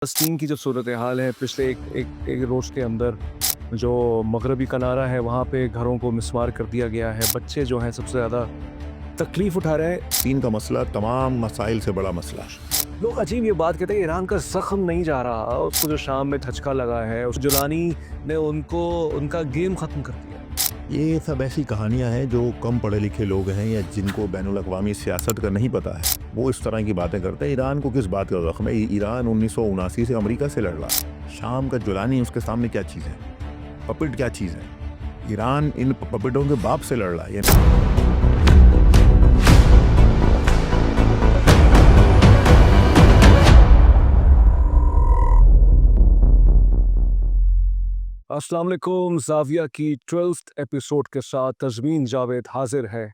फ़लस्तीन की जो सूरत हाल है पिछले एक रोज़ के अंदर जो मगरबी किनारा है वहाँ पे घरों को मिस्मार कर दिया गया है। बच्चे जो हैं सबसे ज़्यादा तकलीफ़ उठा रहे हैं। फ़लस्तीन का मसला तमाम मसाइल से बड़ा मसला है। लोग अजीब ये बात कहते हैं ईरान का ज़ख्म नहीं जा रहा, उसको जो शाम में धचका लगा है, उस जुलानी ने उनको उनका गेम ख़त्म कर दिया। ये सब ऐसी कहानियाँ हैं जो कम पढ़े लिखे लोग हैं या जिनको बैनुल-अक़वामी सियासत का नहीं पता है, वो इस तरह की बातें करते हैं। ईरान को किस बात का ज़ख्म है? ईरान 1979 से अमेरिका से लड़ रहा है। शाम का जुलानी उसके सामने क्या चीज़ है? पपेट क्या चीज़ है? ईरान इन पपेटों के बाप से लड़ रहा है। अस्सलाम वालेकुम, ज़ाविया की 12th एपिसोड के साथ तज़मीन जावेद हाज़िर है।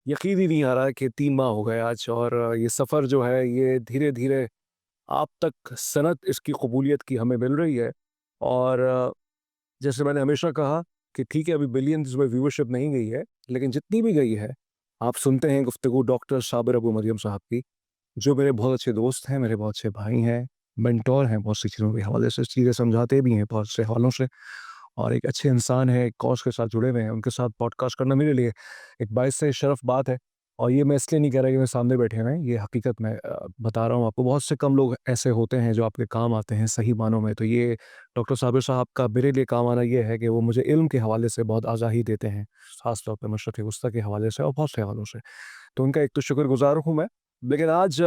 यकीन ही नहीं आ रहा है कि 3 माह हो गए आज और ये सफ़र जो है ये धीरे-धीरे आप तक सनद इसकी कबूलियत की हमें मिल रही है। और जैसे मैंने हमेशा कहा कि ठीक है अभी बिलियंस में व्यूअरशिप नहीं गई है, लेकिन जितनी भी गई है, आप सुनते हैं गुफ्तगू डॉक्टर साबिर अबू मरियम साहब की, जो मेरे बहुत अच्छे दोस्त हैं, मेरे बहुत अच्छे भाई हैं, मेंटोर हैं बहुत सी चीज़ों के हवाले से, चीज़ें समझाते भी हैं बहुत से हवालों से। और एक अच्छे इंसान हैं, एक कॉज़ के साथ जुड़े हुए हैं, उनके साथ पॉडकास्ट करना मेरे लिए एक बाइस से शरफ़ बात है। और ये मैं इसलिए नहीं कह रहा कि मेरे सामने बैठे हुए हैं, ये हकीकत मैं बता रहा हूँ आपको। बहुत से कम लोग ऐसे होते हैं जो आपके काम आते हैं सही मानों में। तो ये डॉक्टर साबिर साहब का मेरे लिए काम आना ये है कि वो मुझे इल्म के हवाले से बहुत आगाही देते हैं, ख़ास तौर पे मशरिक़ वस्ता के हवाले से और बहुत से हवालों से। तो उनका एक तो शुक्रगुज़ार हूँ मैं। लेकिन आज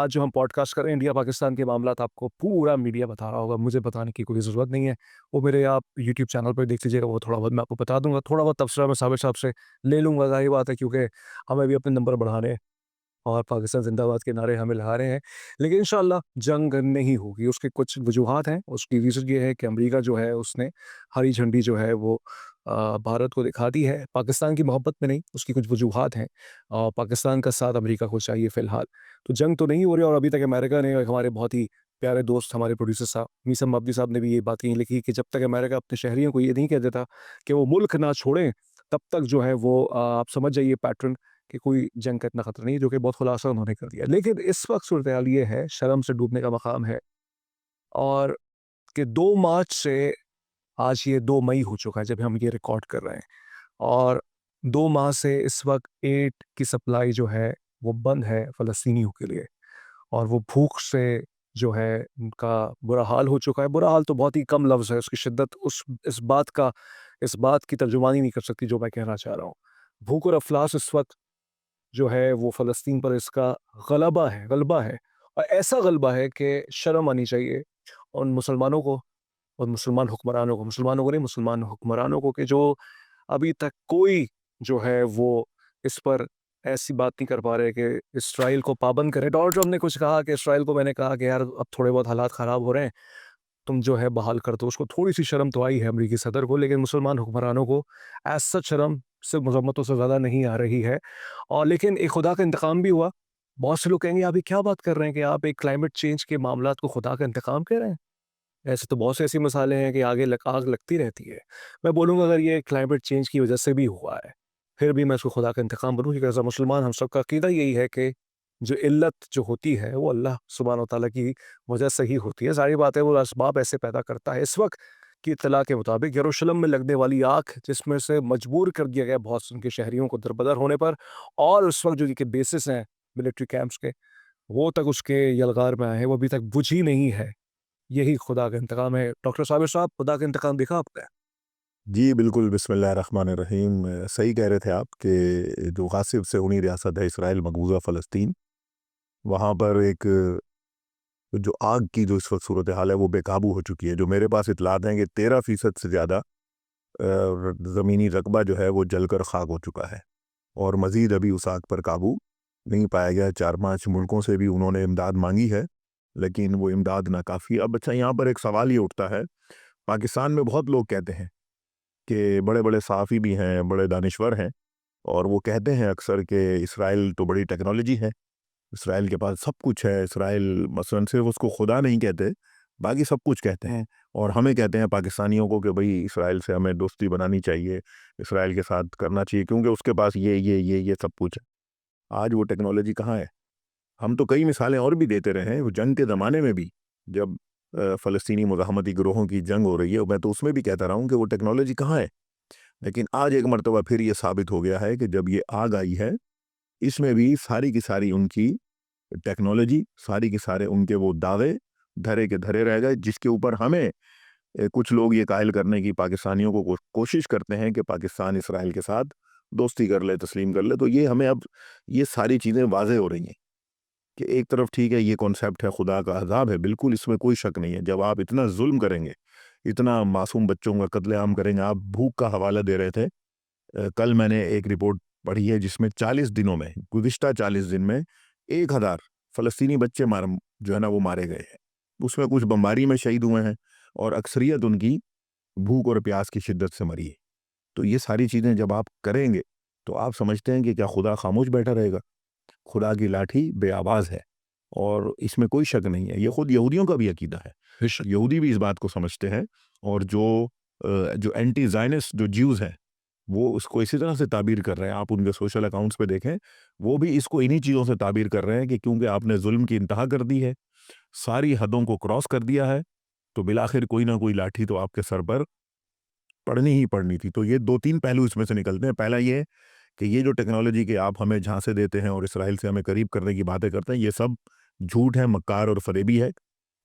जो हम पॉडकास्ट कर रहे हैं इंडिया-पाकिस्तान के मामलात आपको पूरा मीडिया बता रहा होगा, मुझे बताने की कोई ज़रूरत नहीं है। वो मेरे आप यूट्यूब चैनल पे देख लीजिएगा, वो थोड़ा बहुत मैं आपको बता दूँगा। थोड़ा बहुत तबसरा मैं साबिर साहब से ले लूँगा, ज़ाहिर बात है क्योंकि हमें भी अपने नंबर बढ़ाने हैं और पाकिस्तान ज़िंदाबाद के नारे हमें लगा रहे हैं। लेकिन इंशाअल्लाह जंग नहीं होगी, उसके कुछ वजूहात हैं। उसकी रीज़न ये है कि अमेरिका जो है उसने हरी झंडी जो है वो भारत को दिखा दी है। पाकिस्तान की मोहब्बत में नहीं, उसकी कुछ वजूहात हैं और पाकिस्तान का साथ अमेरिका को चाहिए फ़िलहाल। तो जंग तो नहीं हो रही और अभी तक अमेरिका ने हमारे बहुत ही प्यारे दोस्त हमारे प्रोड्यूसर साहब मीसम माबदी साहब ने भी ये बात कहीं लिखी कि जब तक अमेरिका अपने शहरियों को ये नहीं कह देता कि वो मुल्क ना छोड़ें, तब तक जो है वो आप समझ जाइए पैटर्न कि कोई जंग का इतना खतरा नहीं है, जो कि बहुत खुलासा उन्होंने कर दिया। लेकिन इस वक़्त सूरत-ए-हाल ये है, शर्म से डूबने का मकाम है और कि 2 मार्च से आज ये 2 मई हो चुका है जब हम ये रिकॉर्ड कर रहे हैं और 2 माह से इस वक़्त एड की सप्लाई जो है, वो बंद है फ़लस्तीनियों के लिए और वो भूख से जो है उनका बुरा हाल हो चुका है। बुरा हाल तो बहुत ही कम लफ़्ज़ है, उसकी शिद्दत इस बात की तर्जुमानी नहीं कर सकती जो मैं कहना चाह रहा हूँ। भूख और अफ़लास इस वक़्त जो है वो फ़लस्तीन पर इसका गलबा है और ऐसा गलबा है कि शर्म आनी चाहिए उन मुसलमानों को और मुसलमानों को नहीं मुसलमान हुक्मरानों को कि जो अभी तक कोई जो है वो इस पर ऐसी बात नहीं कर पा रहे कि इसराइल को पाबंद करें। डोनाल्ड ट्रम्प ने कुछ कहा कि इसराइल को मैंने कहा कि यार अब थोड़े बहुत हालात ख़राब हो रहे हैं, तुम जो है बहाल कर दो। उसको थोड़ी-सी शर्म तो आई है अमेरिकी सदर को, लेकिन मुसलमान हुक्मरानों को एज़ सच शर्म सिर्फ़ मज़म्मतों से ज़्यादा नहीं आ रही है। और लेकिन एक खुदा का इंतकाम भी हुआ। बहुत से लोग कहेंगे आप ये क्या बात कर रहे हैं कि आप एक क्लाइमेट चेंज के मामलात को खुदा का इंतकाम कह रहे हैं? ऐसे तो बहुत से ऐसी मिसालें हैं कि आग लगती रहती है। मैं बोलूँगा अगर ये क्लाइमेट चेंज की वज़ह से भी हुआ है, फिर भी मैं इसको खुदा का इंतकाम बोलूँ क्योंकि एज़ अ मुसलमान हम सबका अकीदा यही है कि जो इल्लत जो होती है वो अल्लाह सुब्हानहू व तआला की वजह से ही होती है। ज़ाहिर बात है वो असबाब ऐसे पैदा करता है। इस वक़्त की इत्तला के मुताबिक यरूशलेम में लगने वाली आग जिसमें से मजबूर कर दिया गया बहुत से उनके शहरियों को दरबदर होने पर और उस वक़्त जो उनके बेसिस हैं मिलिट्री कैंप्स के, वो तक उसके यलगार में आए हैं, वो अभी तक बुझी नहीं है। यही खुदा का इंतकाम है। डॉक्टर साबिर साहब, खुदा का इंतकाम देखा आपने? जी, बिल्कुल, बिस्मिल्लाहिर्रहमानिर्रहीम। सही कह रहे थे आप कि जो गासिब सेहूनी रियासत है इसराइल मक़बूज़ा फ़लस्तीन, वहाँ पर एक जो आग की जो इस वक़्त सूरत हाल है वो बेकाबू हो चुकी है। जो मेरे पास इत्तलात हैं कि 13% से ज़्यादा ज़मीनी रकबा जो है वो जलकर ख़ाक हो चुका है और मज़ीद अभी उस आग पर काबू नहीं पाया गया। 4-5 मुल्कों से भी उन्होंने इमदाद मांगी है, लेकिन वो इमदाद नाकाफ़ी। अब अच्छा, यहाँ पर एक सवाल ये उठता है, पाकिस्तान में बहुत लोग कहते हैं कि बड़े-बड़े सहाफ़ी भी हैं, बड़े दानिश्वर हैं और वो कहते हैं अक्सर कि इसराइल तो बड़ी टेक्नोलॉजी है, इसराइल के पास सब कुछ है। इसराइल मसलन सिर्फ़ उसको खुदा नहीं कहते, बाकी सब कुछ कहते हैं और हमें कहते हैं पाकिस्तानियों को कि भई इसराइल से हमें दोस्ती बनानी चाहिए, इसराइल के साथ करना चाहिए क्योंकि उसके पास ये सब कुछ है। आज वो टेक्नोलॉजी कहाँ है? हम तो कई मिसालें और भी देते रहे हैं, वो जंग के ज़माने में भी जब फ़लस्तीनी मुज़ाहमती गिरोहों की जंग हो रही है, मैं तो उसमें भी कहता रहा हूँ कि वो टेक्नोलॉजी कहाँ है। लेकिन आज एक मर्तबा फिर ये साबित हो गया है कि जब ये आग आई है, इसमें भी सारी की सारी उनकी टेक्नोलॉजी, सारी के सारे उनके वो दावे धरे के धरे रह गए, जिसके ऊपर हमें कुछ लोग ये कायल करने की पाकिस्तानियों को कोशिश करते हैं कि पाकिस्तान इसराइल के साथ दोस्ती कर ले, तस्लीम कर ले। तो ये हमें अब ये सारी चीज़ें वाज़ेह हो रही हैं कि एक तरफ ठीक है, ये कॉन्सेप्ट है, खुदा का अज़ाब है, बिल्कुल इसमें कोई शक नहीं है। जब आप इतना जुल्म करेंगे, इतना मासूम बच्चों का कत्लेआम करेंगे, आप भूख का हवाला दे रहे थे। कल मैंने एक रिपोर्ट पढ़ी है जिसमें 40 दिनों में, गुज़िश्ता 40 दिन में 1000 फ़लस्तीनी बच्चे जो है ना वो मारे गए हैं। उसमें कुछ बमबारी में शहीद हुए हैं और अक्सरियत उनकी भूख और प्यास की शिद्दत से मरी है। तो ये सारी चीज़ें जब आप करेंगे, तो आप समझते हैं कि क्या खुदा खामोश बैठा रहेगा? खुदा की लाठी बेआवाज़ है और इसमें कोई शक नहीं है। ये खुद यहूदियों का भी अकीदा है। बेशक। यहूदी भी इस बात को समझते हैं और जो एंटी ज़ायनिस्ट जो ज्यूज़ हैं, वो उसको इसी तरह से ताबीर कर रहे हैं। आप उनके सोशल अकाउंट्स पे देखें, वो भी इसको इन्हीं चीज़ों से ताबीर कर रहे हैं कि क्योंकि आपने ज़ुल्म की इंतहा कर दी है, सारी हदों को क्रॉस कर दिया है, तो बिलाखिर कोई ना कोई लाठी तो आपके सर पर पड़नी ही पड़नी थी। तो ये 2-3 पहलू इसमें से निकलते हैं। पहला ये कि ये जो टेक्नोलॉजी के आप हमें झांसे देते हैं और इसराइल से हमें करीब करने की बातें करते हैं, ये सब झूठ है, मक्कार और फरेबी है।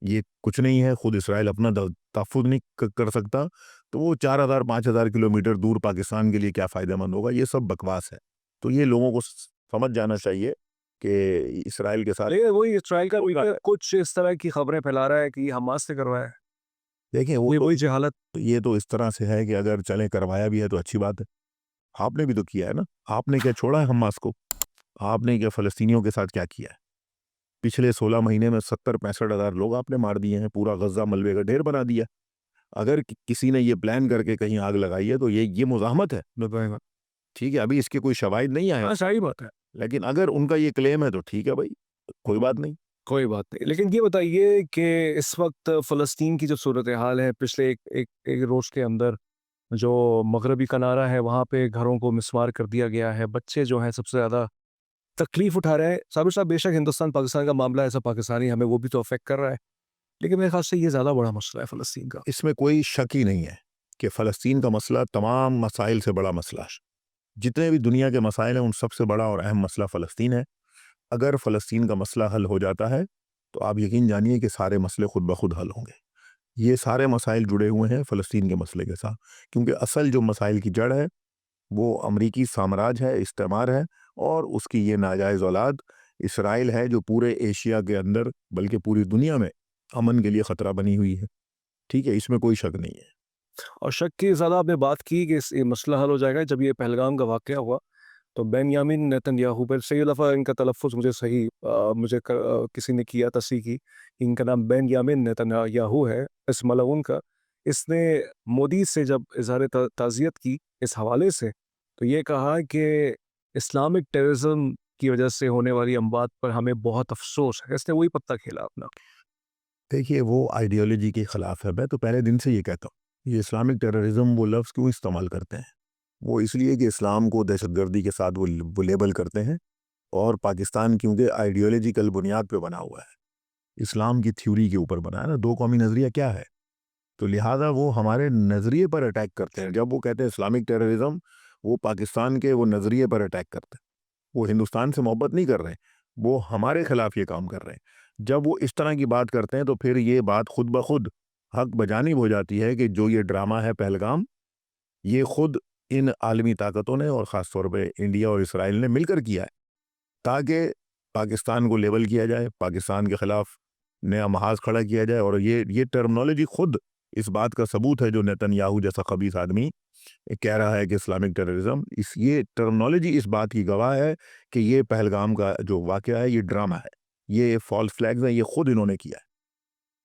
ये कुछ नहीं है, खुद इसराइल अपना तहफ़्फ़ुज़ नहीं कर सकता, तो वो 4000-5000 किलोमीटर दूर पाकिस्तान के लिए क्या फ़ायदेमंद होगा, ये सब बकवास है। तो ये लोगों को समझ जाना चाहिए कि इसराइल के साथ लेकिन वही इसराइल का कुछ इस तरह की खबरें फैला रहा है कि हमास से करवाया है। देखिए, वो ये तो वही जहालत। ये तो इस तरह से है कि अगर चलें करवाया भी है तो अच्छी बात है। आपने भी तो किया है ना, आपने क्या छोड़ा है हमास को? आपने क्या फ़लस्तीनियों के साथ क्या किया है? पिछले 16 महीने में 70-65 हज़ार लोग आपने मार दिए हैं, पूरा गज़ा मलबे का ढेर बना दिया। अगर किसी ने ये प्लान करके कहीं आग लगाई है तो ये मुज़ाहमत है। बताएगा। ठीक है, अभी इसके कोई शवाहिद नहीं आए, हाँ, सही बात है। लेकिन अगर उनका ये क्लेम है तो ठीक है भाई, कोई बात नहीं। कोई बात नहीं। लेकिन ये बताइए कि इस वक़्त फ़लस्तीन की जो सूरत-ए-हाल है, पिछले एक एक एक रोज़ के अंदर जो मग़रबी किनारा है, वहाँ पे घरों को मिसमार कर दिया गया है। बच्चे जो हैं सबसे ज़्यादा तकलीफ़ उठा रहे हैं। साबिर साहब, बेशक हिंदुस्तान-पाकिस्तान का मामला है, सब पाकिस्तानी, हमें वो भी तो अफ़ेक्ट कर रहा है। लेकिन मेरे ख़्याल से ये ज़्यादा बड़ा मसला है फ़लस्तीन का। इसमें कोई शक ही नहीं है कि फ़लस्तीन का मसला तमाम मसाइल से बड़ा मसला है। जितने भी दुनिया के मसाइल हैं, उन सबसे बड़ा और अहम मसला फ़लस्तीन है। अगर फ़लस्तीन का मसला हल हो जाता है, तो आप यकीन जानिए कि सारे मसले खुद ब खुद हल होंगे। ये सारे मसाइल जुड़े हुए हैं फ़लस्तीन के मसले के साथ, क्योंकि असल जो मसाइल की जड़ है, वो अमरीकी साम्राज्य है, इस्तेमार है और उसकी ये नाजायज़ औलाद इसराइल है, जो पूरे एशिया के अंदर बल्कि पूरी दुनिया में अमन के लिए ख़तरा बनी हुई है। ठीक है, इसमें कोई शक नहीं है। और शक की ज़्यादा आपने बात की कि ये मसला हल हो जाएगा जब ये पहलगाम का वाक़या हुआ, तो बेंयामिन नेतन्याहू, पर सही दफ़ा इनका तलफ़्फ़ुज़ मुझे सही किसी ने किया तस्हीह की। इनका नाम बेंयामिन नेतन्याहू है, इस मलऊन का। इसने मोदी से जब इज़हार ताज़ियत की इस हवाले से, तो ये कहा कि इस्लामिक टेररिज़्म की वजह से होने वाली अमवात पर हमें बहुत अफ़सोस है। इसने वही पत्ता खेला अपना। देखिए, वो आइडियोलॉजी के ख़िलाफ़ है। मैं तो पहले दिन से ये कहता हूँ, ये इस्लामिक टेररिज़्म वो लफ्ज़ क्यों इस्तेमाल करते हैं? वो इसलिए कि इस्लाम को दहशतगर्दी के साथ वो लेबल करते हैं और पाकिस्तान क्योंकि आइडियोलॉजिकल बुनियाद पे बना हुआ है, इस्लाम की थ्योरी के ऊपर बना है ना, दो कौमी नज़रिया क्या है? तो लिहाजा वो हमारे नज़रिए पर अटैक करते हैं। जब वो कहते हैं इस्लामिक टेररिज़्म, वो पाकिस्तान के वो नज़रिए पर अटैक करते हैं। वो हिंदुस्तान से मोहब्बत नहीं कर रहे हैं, वो हमारे खिलाफ ये काम कर रहे हैं। जब वो इस तरह की बात करते हैं तो फिर ये बात खुद ब खुद हक बजानिब हो जाती है कि जो ये ड्रामा है पहलगाम, ये खुद इन आलमी ताकतों ने और ख़ास तौर पे इंडिया और इसराइल ने मिलकर किया है, ताकि पाकिस्तान को लेबल किया जाए, पाकिस्तान के खिलाफ नया महाज खड़ा किया जाए। और ये टर्मिनोलॉजी खुद इस बात का सबूत है, जो नेतन्याहू जैसा खबीस आदमी कह रहा है कि इस्लामिक टेररिज्म, इस ये टर्मिनोलॉजी इस बात की गवाह है कि ये पहलगाम का जो वाक़या है, ये ड्रामा है, ये फॉल्स फ्लैग्स हैं, ये खुद इन्होंने किया है।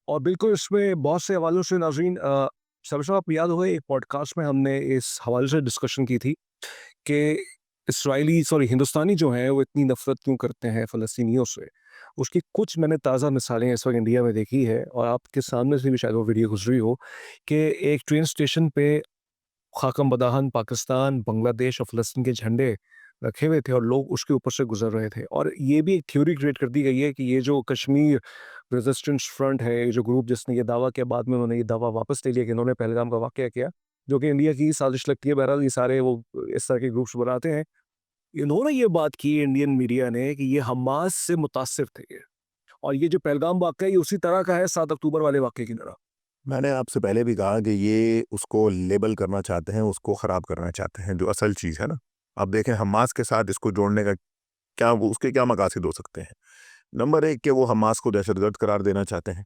और बिल्कुल इसमें बहुत से हवालों से नाज़रीन, सबसे आपको याद होगा एक पॉडकास्ट में हमने इस हवाले से डिस्कशन की थी कि हिंदुस्तानी जो हैं वो इतनी नफ़रत क्यों करते हैं फ़लस्तीनियों से। उसकी कुछ मैंने ताज़ा मिसालें इस वक़्त इंडिया में देखी है और आपके सामने से भी शायद वो वीडियो गुज़री हो कि एक ट्रेन स्टेशन पे खाकम बदाहन पाकिस्तान, बांग्लादेश और फ़लस्तीन के झंडे रखे हुए थे और लोग उसके ऊपर से गुज़र रहे थे। और ये भी एक थ्योरी क्रिएट कर दी गई है कि ये जो कश्मीर रेजिस्टेंस फ्रंट है, ये जो ग्रुप जिसने ये दावा किया, बाद में उन्होंने ये दावा वापस ले लिया कि इन्होंने पहलगाम का वाक़या किया, जो कि इंडिया की साजिश लगती है। बहरहाल ये सारे वो इस तरह के ग्रुप्स बनाते हैं। इन्होंने ये बात की इंडियन मीडिया ने कि ये हमास से मुतासिर थे ये, और ये जो पहलगाम वाक़या ये उसी तरह का है 7 अक्टूबर वाले वाक़ये की तरह। मैंने आपसे पहले भी कहा कि ये उसको लेबल करना चाहते हैं, उसको ख़राब करना चाहते हैं, जो असल चीज़ है ना। अब देखें हमास के साथ इसको जोड़ने का क्या, वो उसके क्या मकासद हो सकते हैं। नंबर एक कि वो हमास को दहशतगर्द करार देना चाहते हैं,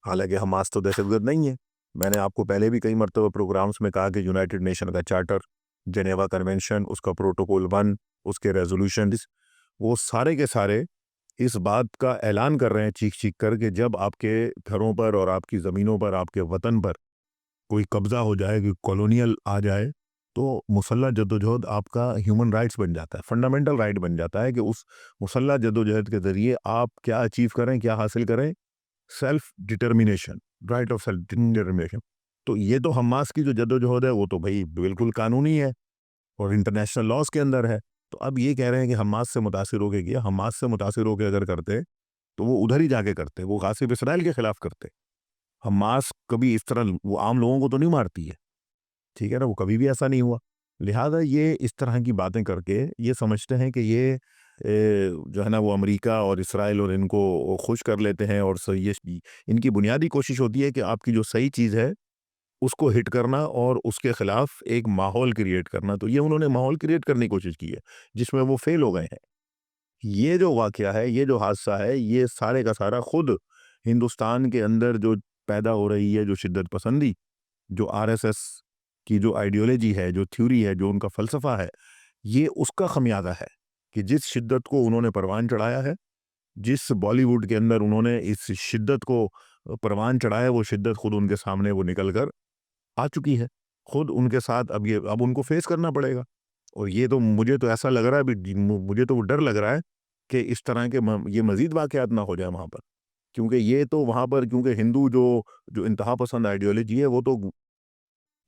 हालांकि हमास तो दहशतगर्द नहीं है। मैंने आपको पहले भी कई मरतबा प्रोग्राम्स में कहा कि यूनाइटेड नेशन का चार्टर, जेनेवा कन्वेंशन, उसका प्रोटोकॉल 1, उसके रेजोल्यूशंस, वो सारे के सारे इस बात का ऐलान कर रहे हैं चीख चीख कर कि जब आपके घरों पर और आपकी ज़मीनों पर, आपके वतन पर कोई कब्ज़ा हो जाए, कोई कॉलोनियल आ जाए, तो मुसल्लह जद्दोजहद आपका ह्यूमन राइट्स बन जाता है, फंडामेंटल राइट बन जाता है कि उस मुसल्लह जद्दोजहद के ज़रिए आप क्या अचीव करें, क्या हासिल करें, self determination, right of self determination. तो ये तो हमास की जो जद्दोजहद है वो तो भाई बिल्कुल कानूनी है और इंटरनेशनल लॉज के अंदर है। तो अब ये कह रहे हैं कि हमास से मुतासिर होके किया, हमास से मुतासिर होके अगर करते तो वो उधर ही जाके करते, वो गासिब इसराइल के खिलाफ करते। हमास कभी इस तरह वो आम लोगों को तो नहीं मारती है, ठीक है ना, वो कभी भी ऐसा नहीं हुआ। लिहाजा ये इस तरह की बातें करके ये समझते हैं कि ये जो है ना वो अमेरिका और इसराइल और इनको वो खुश कर लेते हैं, और ये इनकी बुनियादी कोशिश होती है कि आपकी जो सही चीज़ है उसको हिट करना और उसके खिलाफ एक माहौल क्रिएट करना। तो ये उन्होंने माहौल क्रिएट करने की कोशिश की है, जिसमें वो फेल हो गए हैं। ये जो वाक़या है, ये जो हादसा है, ये सारे का सारा खुद हिंदुस्तान के अंदर जो पैदा हो रही है, जो शिद्दत पसंदी, जो आरएसएस की जो आइडियोलॉजी है, जो थ्योरी है, जो उनका फ़लसफ़ा है, ये उसका ख़मियाज़ा है कि जिस शिद्दत को उन्होंने परवान चढ़ाया है, जिस बॉलीवुड के अंदर उन्होंने इस शिद्दत को परवान चढ़ाया, वो शिद्दत खुद उनके सामने वो निकल कर आ चुकी है। खुद उनके साथ अब उनको फ़ेस करना पड़ेगा। और ये तो मुझे तो ऐसा लग रहा है अभी, मुझे तो डर लग रहा है कि इस तरह के ये मज़ीद वाक़यात ना हो जाए वहाँ पर। क्योंकि ये तो वहाँ पर, क्योंकि हिंदू जो जो इंतहा पसंद आइडियोलॉजी है, वो तो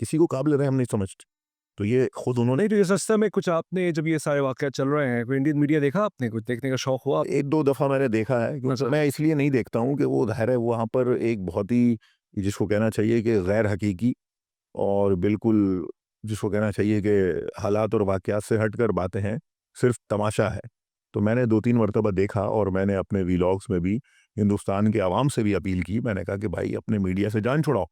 किसी को काबिल रहम नहीं समझते। तो ये खुद उन्होंने नहीं, तो इस रास्ते में कुछ आपने जब ये सारे वाक़यात चल रहे हैं, कोई इंडियन मीडिया देखा आपने? कुछ देखने का शौक हुआ? 1-2 दफ़ा मैंने देखा है, क्योंकि अच्छा। मैं इसलिए नहीं देखता हूँ कि वो ज़ाहिर है वहाँ पर एक बहुत ही, जिसको कहना चाहिए कि गैर हकीकी, और बिल्कुल जिसको कहना चाहिए कि हालात और वाक़यात से हटकर बातें हैं, सिर्फ़ तमाशा है। तो मैंने 2-3 मरतबा देखा, और मैंने अपने व्लॉग्स में भी हिंदुस्तान के अवाम से भी अपील की। मैंने कहा कि भाई अपने मीडिया से जान छुड़ाओ।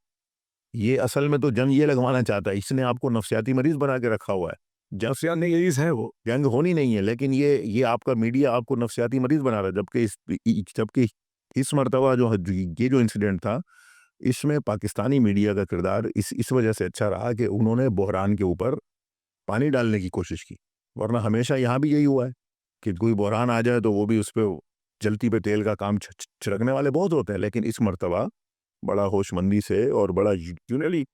ये असल में तो जंग ये लगवाना चाहता है, इसने आपको नफ़सियाती मरीज़ बना के रखा हुआ है। जंग नफ्सियात मरीज़ है वो। जंग होनी नहीं है, लेकिन ये आपका मीडिया आपको नफ़सियाती मरीज़ बना रहा है। जबकि इस मर्तबा ये जो इंसिडेंट था, इसमें पाकिस्तानी मीडिया का किरदार इस वजह से अच्छा रहा कि उन्होंने बहरान के ऊपर पानी डालने की कोशिश की। वरना हमेशा यहाँ भी यही हुआ है कि कोई बहरान आ जाए तो वो भी उस पे जलती पे तेल का काम छिड़कने वाले बहुत होते हैं। लेकिन इस मर्तबा बड़ा होशमंदी से और बड़ा यूजुअली,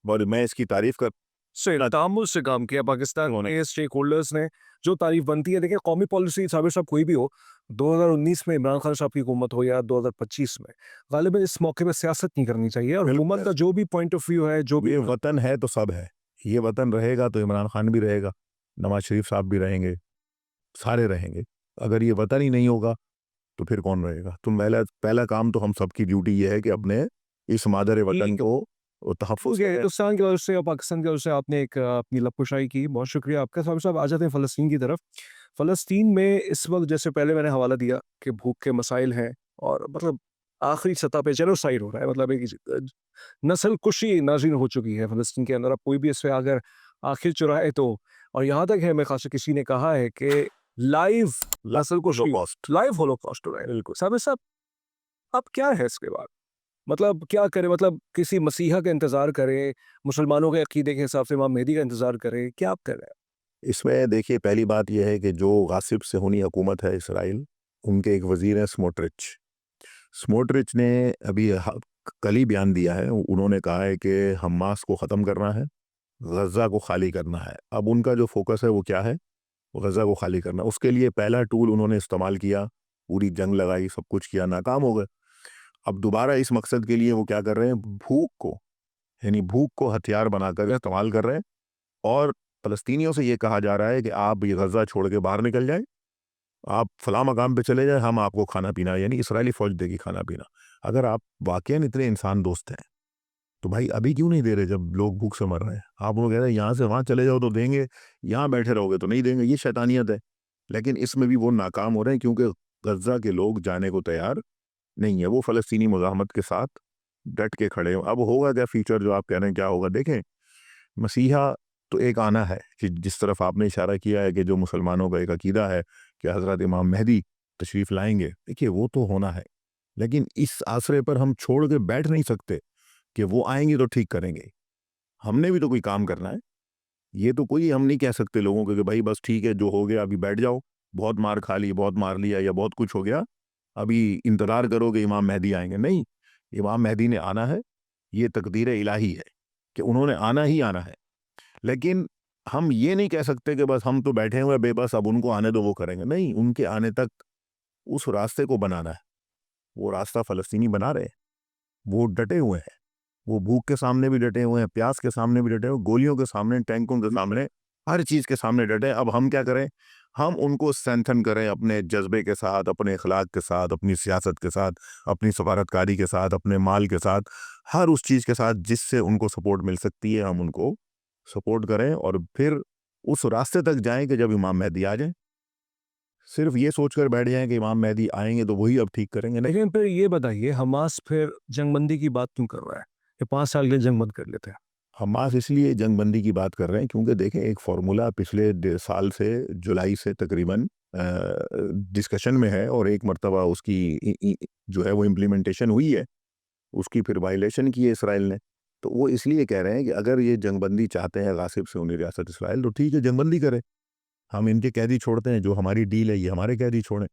और मैं इसकी तारीफ़ कर से तामुल से काम किया पाकिस्तान ने, स्टेक होल्डर्स ने, जो तारीफ बनती है। देखिए, कौमी पॉलिसी साबिर साहब कोई भी हो, 2019 में इमरान खान साहब की हुकूमत हो या 2025 में, गालिबन इस मौके पे सियासत नहीं करनी चाहिए, और हुकूमत का जो भी पॉइंट ऑफ व्यू है, जो भी ये वतन है तो सब है। ये वतन रहेगा तो इमरान खान भी रहेगा, नवाज शरीफ साहब भी रहेंगे, सारे रहेंगे। अगर ये वतन ही नहीं होगा तो फिर कौन रहेगा? तो पहला पहला काम तो हम सबकी ड्यूटी ये है कि अपने इस मादर वतन को तहफ़्फ़ुज़ ये करें। हिंदुस्तान की वजह से और पाकिस्तान की वजह से आपने एक अपनी लपुशाई की, बहुत शुक्रिया आपका। साबिर साहब, आ जाते हैं फ़लस्तीन की तरफ। फ़लस्तीन में इस वक़्त, जैसे पहले मैंने हवाला दिया कि भूख के मसाइल हैं, और मतलब आखिरी सतह पे जेनोसाइड हो रहा है, मतलब एक नस्ल कुशी नाज़िल हो चुकी है फ़लस्तीन के अंदर। अब कोई भी इससे अगर आखिर चुराए तो, और यहाँ तक है, मेरे ख़्याल से किसी ने कहा है कि लाइव नस्ल कुशी, होलोकॉस्ट। लाइव होलोकॉस्ट हो रहा है। बिल्कुल साबिर साहब, अब क्या है इसके बाद? मतलब क्या करें? मतलब किसी मसीहा का इंतज़ार करें, मुसलमानों के अकीदे के हिसाब से इमाम मेहदी का इंतज़ार करें, क्या आप कर रहे हैं? इसमें देखिए, पहली बात ये है कि जो गासिब सेहूनी हुकूमत है इसराइल, उनके एक वज़ीर हैं स्मोट्रिच। स्मोट्रिच ने अभी कल ही बयान दिया है, उन्होंने कहा है कि हमास को ख़त्म करना है, गज़ा को खाली करना है। अब उनका जो फ़ोकस है वो क्या है? गज़ा को खाली करना। उसके लिए पहला टूल उन्होंने इस्तेमाल किया, पूरी जंग लगाई, सब कुछ किया, नाकाम हो गए। अब दोबारा इस मकसद के लिए वो क्या कर रहे हैं? भूख को, यानी भूख को हथियार बनाकर इस्तेमाल कर रहे हैं, और फ़लस्तीनियों से ये कहा जा रहा है कि आप ये गज़ा छोड़ के बाहर निकल जाएँ, आप फला मकाम पे चले जाए, हम आपको खाना पीना, यानी इसराइली फ़ौज देगी खाना पीना। अगर आप वाक़ईन इतने इंसान दोस्त हैं, तो भाई अभी क्यों नहीं दे रहे जब लोग भूख से मर रहे हैं? आप लोग कह रहे हैं यहाँ से वहाँ चले जाओ तो देंगे, यहाँ बैठे रहोगे तो नहीं देंगे, ये शैतानियत है। लेकिन इसमें भी वो नाकाम हो रहे हैं क्योंकि गज़्ज़ा के लोग जाने को तैयार नहीं है। वो फ़लस्तीनी मुज़ाहमत के साथ डट के खड़े हैं। अब होगा क्या फ्यूचर जो आप कह रहे हैं क्या होगा? देखें, मसीहा तो एक आना है कि जिस तरफ आपने इशारा किया है कि जो मुसलमानों का एक अकीदा है कि हज़रत इमाम मेहदी तशरीफ़ लाएँगे, देखिए वो तो होना है। लेकिन इस आसरे पर हम छोड़ के बैठ नहीं सकते कि वो आएँगे तो ठीक करेंगे। हमने भी तो कोई काम करना है। ये तो कोई हम नहीं कह सकते लोगों को कि भाई बस ठीक है जो हो गया अभी बैठ जाओ, बहुत मार खा ली, बहुत मार लिया या बहुत कुछ हो गया, अभी इंतज़ार करो कि इमाम मेहदी आएँगे। नहीं, इमाम मेहदी ने आना है, ये तकदीर इलाही है कि उन्होंने आना ही आना है। लेकिन हम ये नहीं कह सकते कि बस हम तो बैठे हुए हैं बेबस, अब उनको आने दो वो करेंगे। नहीं, उनके आने तक उस रास्ते को बनाना है। वो रास्ता फ़लस्तीनी बना रहे हैं, वो डटे हुए हैं। वो भूख के सामने भी डटे हुए हैं, प्यास के सामने भी डटे हुए हैं, गोलियों के सामने, टैंकों के सामने, हर चीज़ के सामने डटे हैं। अब हम क्या करें? हम उनको स्ट्रेंथन करें अपने जज़्बे के साथ, अपने अखलाक के साथ, अपनी सियासत के साथ, अपनी सफारतकारी के साथ, अपने माल के साथ, हर उस चीज़ के साथ जिससे उनको सपोर्ट मिल सकती है, हम उनको सपोर्ट करें और फिर उस रास्ते तक जाएँ कि जब इमाम मेहदी आ जाएँ। सिर्फ़ ये सोचकर बैठ जाएँ कि इमाम मेहदी आएँगे तो वही अब ठीक करेंगे, नहीं। लेकिन फिर ये बताइए, हमास फिर जंगबंदी की बात क्यों कर रहा है? ये 5 साल के लिए जंग बंद कर लेते हैं। हमास इसलिए जंगबंदी की बात कर रहे हैं क्योंकि देखें एक फ़ॉर्मूला पिछले साल से, जुलाई से तकरीबन डिस्कशन में है और एक मर्तबा उसकी जो है वो इम्प्लीमेंटेशन हुई है, उसकी फिर वायलेशन की है इसराइल ने। तो वो इसलिए कह रहे हैं कि अगर ये जंगबंदी चाहते हैं गासिब से रियासत इसराइल, तो ठीक है जंगबंदी करें, हम इनके कैदी छोड़ते हैं, जो हमारी डील है ये हमारे कैदी छोड़ें।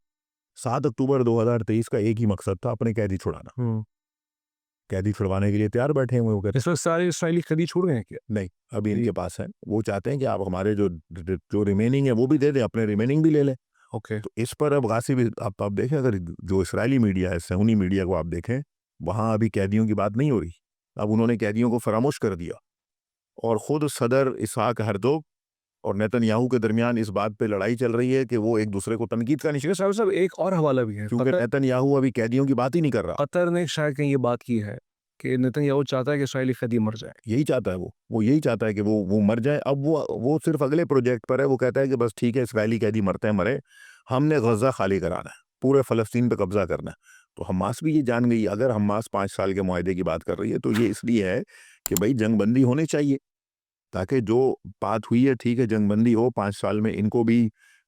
7 अक्टूबर 2023 का एक ही मकसद था, अपने कैदी छुड़ाना। कैदी छुड़वाने के लिए तैयार बैठे हुए वो कहते इस वक़्त सारे इसराइली कैदी छोड़ गए हैं क्या? नहीं, अभी इनके पास है। वो चाहते हैं कि आप हमारे जो रिमेनिंग है वो भी दे दें, अपने रिमेनिंग भी ले लें। ओके। तो इस पर अब गासिब आप देखें, अगर जो इसराइली मीडिया है, सहूनी मीडिया को आप देखें, वहाँ अभी कैदियों की बात नहीं हो रही। अब उन्होंने कैदियों को फरामोश कर दिया और ख़ुद सदर इसहाक हरज़ोग और नेतन्याहू के दरमियान इस बात पे लड़ाई चल रही है कि वो एक दूसरे को तनकीद का निशाना, लेकिन साहब साहब एक और हवाला भी है। क्योंकि नेतन्याहू अभी कैदियों की बात ही नहीं कर रहा। कतर ने शायद कहीं ये बात की है कि नेतन्याहू चाहता है कि इसराइली कैदी मर जाए। यही चाहता है वो यही चाहता है कि वो मर जाए। अब वो सिर्फ अगले प्रोजेक्ट पर है। वो कहता है कि बस ठीक है, इसराइली कैदी मरते हैं मरे, हमने गज़ा खाली कराना है, पूरे फ़लस्तीन पे कब्जा करना है। तो हमास भी ये जान गई, अगर हमास 5 साल के मुआहदे की बात कर रही है तो ये इसलिए है कि भाई जंगबंदी होनी चाहिए, ताकि जो बात हुई है ठीक है, जंगबंदी हो, 5 साल में इनको भी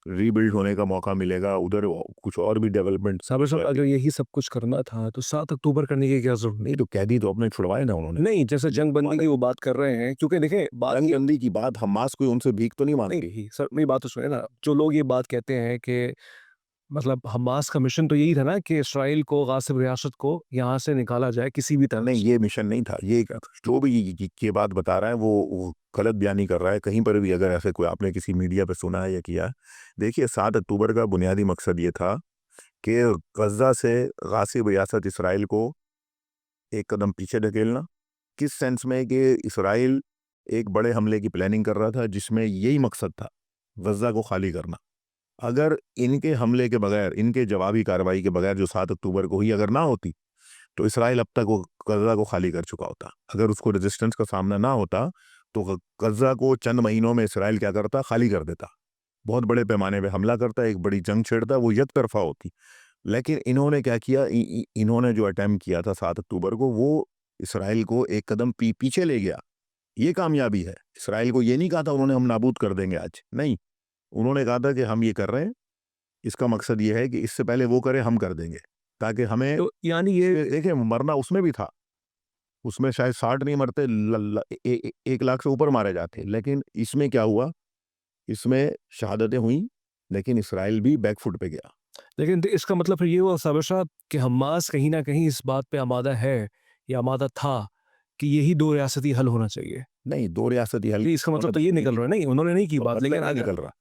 रीबिल्ड होने का मौका मिलेगा, उधर कुछ और भी डेवलपमेंट। साहब साहब अगर यही सब कुछ करना था तो 7 अक्टूबर करने की क्या ज़रूरत? नहीं तो कैदी तो अपने छुड़वाए ना उन्होंने। नहीं, जैसे जंग बंदी की वो बात कर रहे हैं, क्योंकि देखिए बात ये जंगबंदी की बात हमास कोई उनसे भीख तो नहीं मांगती। नहीं सर, मेरी बात तो सुनिए ना। जो लोग ये बात कहते हैं कि मतलब हमास का मिशन तो यही था ना कि इसराइल को, गासिब रियासत को यहाँ से निकाला जाए किसी भी तरह नहीं, से। ये मिशन नहीं था। ये जो भी ये बात बता रहा है वो गलत बयानी कर रहा है। कहीं पर भी अगर ऐसे कोई आपने किसी मीडिया पे सुना है या किया है, देखिए 7 अक्टूबर का बुनियादी मकसद ये था कि गज़ा से गासिब रियासत इसराइल को एक कदम पीछे ढकेलना। किस सेंस में कि इसराइल एक बड़े हमले की प्लानिंग कर रहा था जिसमें यही मकसद था, गज़ा को खाली करना। अगर इनके हमले के बगैर, इनके जवाबी कार्रवाई के बगैर जो 7 अक्टूबर को हुई अगर ना होती, तो इसराइल अब तक वो गज़ा को खाली कर चुका होता। अगर उसको रेजिस्टेंस का सामना ना होता, तो गज़ा को चंद महीनों में इसराइल क्या करता, खाली कर देता। बहुत बड़े पैमाने पे हमला करता, एक बड़ी जंग छेड़ता, वो एक तरफ़ा होती। लेकिन इन्होंने क्या किया, इन्होंने जो अटेम्प्ट किया था 7 अक्टूबर को, वो इसराइल को एक कदम पीछे ले गया। ये कामयाबी है। इसराइल को ये नहीं कहा था उन्होंने हम नाबूद कर देंगे आज, नहीं। उन्होंने कहा था कि हम ये कर रहे हैं, इसका मकसद ये है कि इससे पहले वो करे हम कर देंगे, ताकि हमें तो यानी ये देखिए मरना उसमें भी था। उसमें शायद 60 नहीं मरते, 1 लाख से ऊपर मारे जाते। लेकिन इसमें क्या हुआ, इसमें शहादतें हुई, लेकिन इसराइल भी बैकफुट पे गया। लेकिन इसका मतलब फिर ये हुआ साबिर साहब कि हमास कहीं न कहीं इस बात पे आमादा है या आमादा था कि यही 2 रियासती हल होना चाहिए। नहीं, 2 रियासती हल कि इसका मतलब तो ये निकल रहा है नहीं, उन्होंने नहीं की बात, मतलब लेकिन नहीं अगर निकल रहा।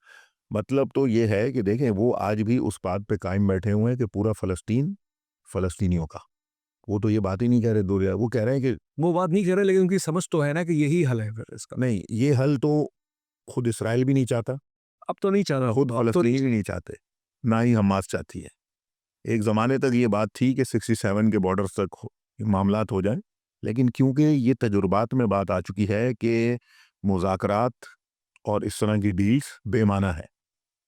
मतलब तो ये है कि देखें वो आज भी उस बात पे कायम बैठे हुए हैं कि पूरा फ़लस्तीन फ़लस्तीनियों का। वो तो ये बात ही नहीं कह रहे 2 रिया, वो कह रहे हैं कि वो बात नहीं कर रहे, लेकिन उनकी समझ तो है ना कि यही हल है फिर इसका। नहीं, ये हल तो खुद इसराइल भी नहीं चाहता, अब तो नहीं चाह रहा, खुद अब तो फ़लस्तीनी भी नहीं चाहते। ना ही हमास चाहती है। एक ज़माने तक ये बात थी कि 67 के बॉर्डर्स तक मामलात हो जाए, लेकिन क्योंकि ये तजुर्बात में बात आ चुकी है कि मुज़ाकरात और इस तरह की डील्स बेमाना है,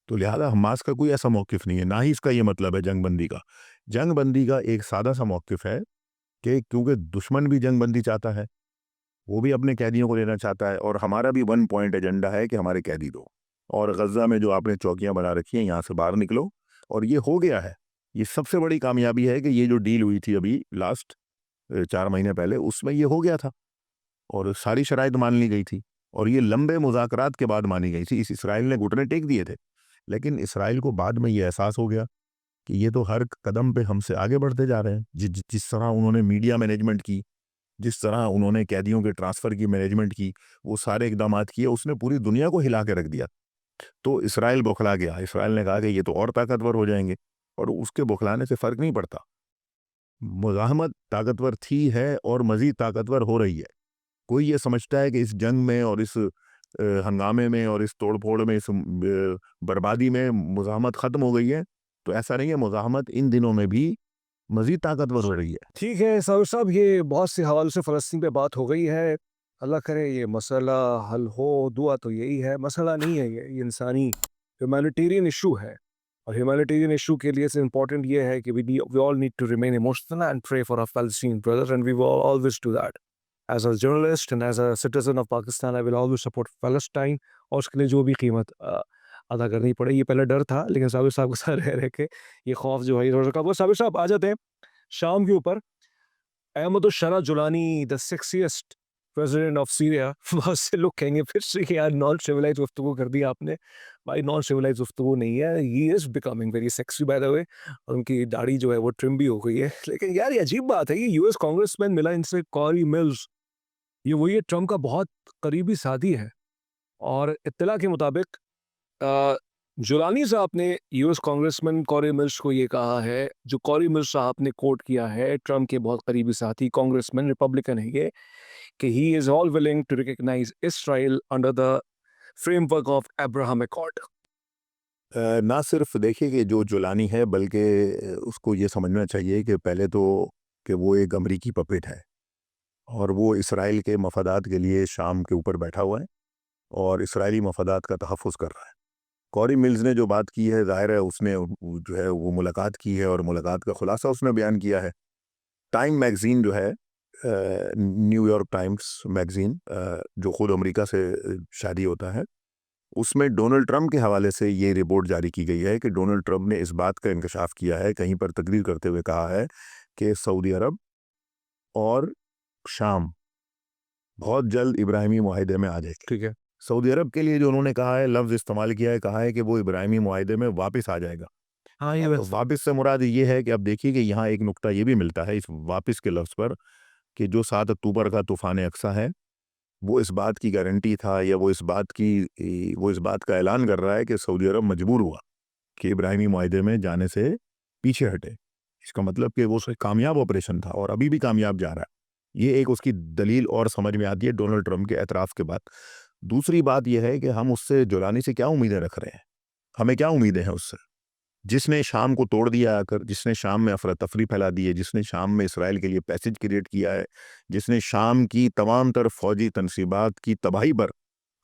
तो लिहाजा हमास का कोई ऐसा मौक़िफ़ नहीं है, ना ही इसका ये मतलब है जंगबंदी का। जंगबंदी का एक सादा सा मौक़िफ़ है कि क्योंकि दुश्मन भी जंगबंदी चाहता है, वो भी अपने कैदियों को लेना चाहता है, और हमारा भी वन पॉइंट एजेंडा है कि हमारे कैदी दो, और गज़ा में जो आपने चौकियाँ बना रखी हैं यहाँ से बाहर निकलो, और ये हो गया है। ये सबसे बड़ी कामयाबी है कि ये जो डील हुई थी अभी लास्ट 4 महीने पहले, उसमें ये हो गया था और सारी शराइत मान ली गई थी, और ये लंबे मुज़ाकरात के बाद मानी गई थी। इसराइल ने घुटने टेक दिए थे, लेकिन इसराइल को बाद में ये एहसास हो गया कि ये तो हर कदम पे हमसे आगे बढ़ते जा रहे हैं। जिस तरह उन्होंने मीडिया मैनेजमेंट की, जिस तरह उन्होंने कैदियों के ट्रांसफ़र की मैनेजमेंट की, वो सारे इकदामात किए, उसने पूरी दुनिया को हिला के रख दिया। तो इसराइल बौखला गया। इसराइल ने कहा कि ये तो और ताकतवर हो जाएंगे, और उसके बौखलाने से फ़र्क नहीं पड़ता। मुज़ाहमत ताकतवर थी, है और मज़ीद ताकतवर हो रही है। कोई ये समझता है कि इस जंग में और इस हंगामे में और इस तोड़-फोड़ में, इस बर्बादी में मुज़ाहमत ख़त्म हो गई है, तो ऐसा नहीं है। मुज़ाहमत इन दिनों में भी मज़ीद ताकतवर हो रही है। ठीक है साहब साहब, ये बहुत से हवालों से फ़लस्तीन पे बात हो गई है। अल्लाह करे ये मसला हल हो, दुआ तो यही है। मसला नहीं है ये इंसानी ह्यूमैनिटेरियन इशू है, और ह्यूमैनिटेरियन इशू के लिए से इम्पोर्टेंट ये है कि we all need to remain emotional and pray for our Palestinian brothers, and we will always do that. As a journalist and as a citizen of Pakistan, I will always support Palestine, और उसके लिए जो भी कीमत अदा करनी पड़े। ये पहले डर था, लेकिन साबिर साहब के साथ रह के ये खौफ जो है ये थोड़ा-सा कम हुआ। साबिर साहब आ जाते हैं शाम के ऊपर। Ahmed Sharaa Julani, the sexiest president of Syria. बहुत से लोग कहेंगे फिर से कि यार नॉन सिविलाइज्ड गुफ्तगू कर दी आपने। भाई नॉन सिविलाइज्ड गुफ्तगू नहीं है, he is becoming very sexy by the way, और उनकी दाढ़ी जो है वो ट्रिम भी हो गई है। लेकिन यार ये अजीब बात है, ये यूएस कांग्रेसमैन मिला इनसे, कॉरी मिल्स, ये वही है, ट्रम्प का बहुत करीबी साथी है, और इत्तला के मुताबिक अ, जुलानी साहब ने यूएस कांग्रेसमैन कॉरी मिल्स को ये कहा है, जो कॉरी मिल्स साहब ने कोट किया है, ट्रम्प के बहुत करीबी साथी कांग्रेसमैन, रिपब्लिकन है ये, कि he is all willing to recognise Israel under the framework of Abraham accord. ना सिर्फ देखिए कि जो जुलानी है, बल्कि उसको ये समझना चाहिए कि पहले तो कि वो एक अमरीकी पपेट है, और वो इसराइल के मफादात के लिए शाम के ऊपर बैठा हुआ है और इसराइली मफादात का तहफ़्फ़ुज़ कर रहा है। कॉरी मिल्स ने जो बात की है, ज़ाहिर है उसने जो है वो मुलाकात की है, और मुलाकात का खुलासा उसने बयान किया है। टाइम मैगज़ीन जो है, न्यूयॉर्क टाइम्स मैगज़ीन, जो ख़ुद अमेरिका से शादी होता है, उसमें डोनाल्ड ट्रंप के हवाले से ये रिपोर्ट जारी की गई है कि डोनाल्ड ट्रंप ने इस बात का इंकशाफ किया है, कहीं पर तकरीर करते हुए कहा है कि सऊदी अरब और शाम बहुत जल्द इब्राहिमी मुआहिदे में आ जाएगी। ठीक है। सऊदी अरब के लिए जो उन्होंने कहा है, लफ्ज़ इस्तेमाल किया है, कहा है कि वो इब्राहिमी मुआहिदे में वापस आ जाएगा। हाँ, ये तो वापस से मुराद ये है कि अब देखिए कि यहाँ एक नुक्ता ये भी मिलता है इस वापस के लफ्ज़ पर, कि जो 7 अक्टूबर का तूफ़ान अक्सा है, वो इस बात की गारंटी था, या वो इस बात का ऐलान कर रहा है कि सऊदी अरब मजबूर हुआ कि इब्राहिमी मुआहिदे में जाने से पीछे हटे। इसका मतलब कि वो कामयाब ऑपरेशन था, और अभी भी कामयाब जा रहा है। ये एक उसकी दलील और समझ में आती है डोनाल्ड ट्रंप के एतराफ़ के बाद। दूसरी बात यह है कि हम उससे जुलानी से क्या उम्मीदें रख रहे हैं? हमें क्या उम्मीदें हैं उससे? जिसने शाम को तोड़ दिया आकर, जिसने शाम में अफरा-तफरी फैला दी है, जिसने शाम में इसराइल के लिए पैसेज क्रिएट किया है, जिसने शाम की तमाम तर फ़ौजी तनसीबात की तबाही पर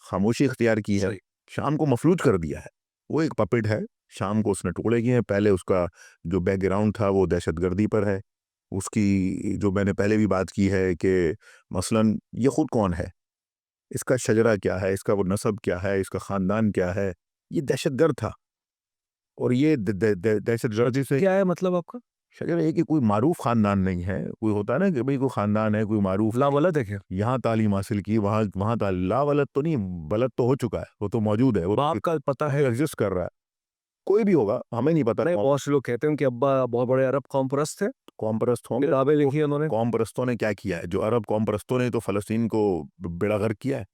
खामोशी इख्तियार की है, सही। शाम को मफलूज कर दिया है। वो एक पपेट है, शाम को उसने टुकड़े किए हैं। पहले उसका जो बैकग्राउंड था वो दहशतगर्दी पर है। उसकी जो मैंने पहले भी बात की है कि मसलन ये खुद कौन है? इसका शजरा क्या है? इसका वो नस्ब क्या है? इसका ख़ानदान क्या है? ये दहशतगर्द था, और ये द द द दहशतगर्दी से क्या है मतलब आपका? शजरा है कि कोई मारूफ ख़ानदान नहीं है। कोई होता है ना कि भई कोई ख़ानदान है, कोई मारूफ, लावलद है क्या? यहाँ तालीम हासिल की, वहाँ वहाँ लावलद तो नहीं, बलद तो हो चुका है, वो तो मौजूद है, वो बाप का पता है? एग्ज़िस्ट कर रहा है। कोई भी होगा, हमें नहीं पता नहीं, बहुत से लोग कहते हैं उनके अब्बा बहुत बड़े अरब कौम परस्त थे। कौम परस्त होंगे। किताबें लिखी है उन्होंने। कौम परस्तों ने क्या किया है? जो अरब कौम परस्तों ने तो फ़लस्तीन को बेड़ा गर्क किया है।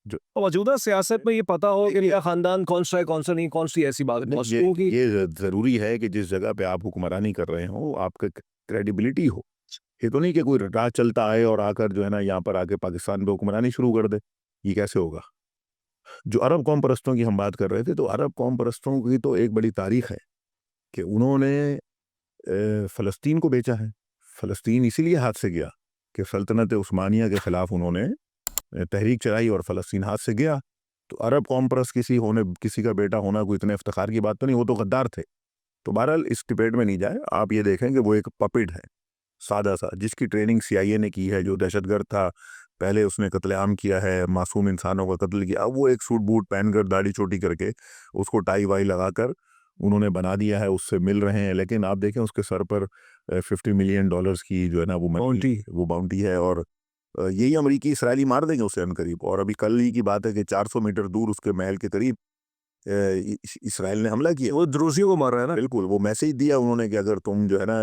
जो और मौजूदा सियासत में ये पता हो कि मेरा खानदान कौन सा है, कौन सा नहीं, कौन सी ऐसी बात नहीं, मॉस्को की। ये ज़रूरी है कि जिस जगह पे आप हुक्मरानी कर रहे हो, आपका क्रेडिबिलिटी हो। ये तो नहीं कि कोई राह चलता आए और आकर जो है ना यहाँ पर आके पाकिस्तान पे हुक्मरानी शुरू कर दे। ये कैसे होगा? जो अरब कौम परस्तों की हम बात कर रहे थे, तो अरब कौम परस्तों की तो एक बड़ी तारीख है। कि उन्होंने फ़लस्तीन को बेचा है। फ़लस्तीन इसीलिए हाथ से गया कि सल्तनत उस्मानिया के ख़िलाफ़ उन्होंने तहरीक चलाई और फ़लस्तीन हाथ से गया। तो अरब कौम परस्त किसी का बेटा होना कोई इतने इफ्तिखार की बात तो नहीं, वो तो गद्दार थे। तो बहरहाल इस डिबेट में नहीं जाए, आप ये देखें कि वो एक पपेट है सादा सा, जिसकी ट्रेनिंग CIA ने की है, जो दहशतगर्द था, पहले उसने कत्लेआम किया है, मासूम इंसानों का कत्ल किया। अब वो एक सूट बूट पहनकर दाढ़ी छोटी करके उसको टाई वाई लगाकर उन्होंने बना दिया है, उससे मिल रहे हैं। लेकिन आप देखें उसके सर पर $50 मिलियन की जो है ना वो बाउंटी है, और यही अमरीकी इसराइली मार देंगे उसे अनकरीब। और अभी कल ही की बात है कि 400 मीटर दूर उसके महल के करीब इसराइल ने हमला किया। वो द्रोजियों को मार रहा है ना। बिल्कुल, वो मैसेज दिया उन्होंने कि अगर तुम जो है ना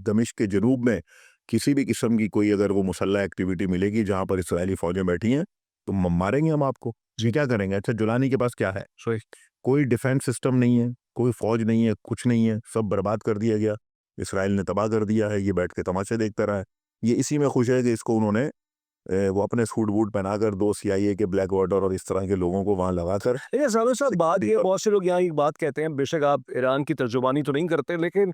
दमिश्क के जनूब में किसी भी किस्म की कोई अगर वो मुसल्लह एक्टिविटी मिलेगी जहां पर इसराइली फौजें बैठी हैं, तो मारेंगे हम आपको। जी क्या करेंगे? अच्छा, जुलानी के पास क्या है? सही। कोई डिफेंस सिस्टम नहीं है, कोई फौज नहीं है, कुछ नहीं है, सब बर्बाद कर दिया गया। इसराइल ने तबाह कर दिया है, ये बैठ के तमाशे देखता रहा है। ये इसी में खुश है कि इसको उन्होंने वो अपने सूट बूट पहनाकर 2 CIA के ब्लैक वाटर और इस तरह के लोगों को वहां लगाकर लेकिन सालों साहब बात ये, बहुत से लोग यहाँ एक बात कहते हैं, बेशक आप ईरान की तर्जुमानी तो नहीं करते, लेकिन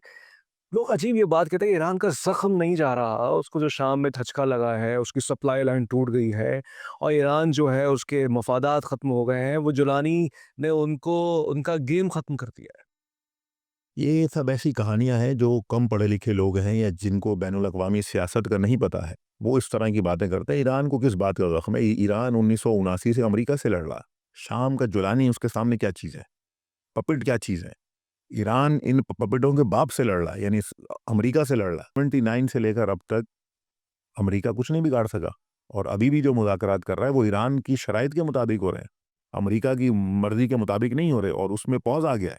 लोग अजीब ये बात कहते हैं ईरान का जख्म नहीं जा रहा, उसको जो शाम में धचका लगा है, उसकी सप्लाई लाइन टूट गई है और ईरान जो है उसके मफादात ख़त्म हो गए हैं, वो जुलानी ने उनको उनका गेम ख़त्म कर दिया है। ये सब ऐसी कहानियां हैं जो कम पढ़े लिखे लोग हैं या जिनको बैनुल अक़वामी सियासत का नहीं पता है, वो इस तरह की बातें करते हैं। ईरान को किस बात का ज़ख्म है? ईरान 1979 से अमेरिका से लड़ रहा। शाम का जुलानी उसके सामने क्या चीज़ है? पपेट क्या चीज़ है? ईरान इन पपेटों के बाप से लड़ रहा है, यानी अमेरिका से लड़ रहा है। 79 से लेकर अब तक अमेरिका कुछ नहीं बिगाड़ सका, और अभी भी जो मुज़ाकरात कर रहा है वो ईरान की शराइत के मुताबिक हो रहे हैं, अमेरिका की मर्जी के मुताबिक नहीं हो रहे। और उसमें पॉज आ गया है,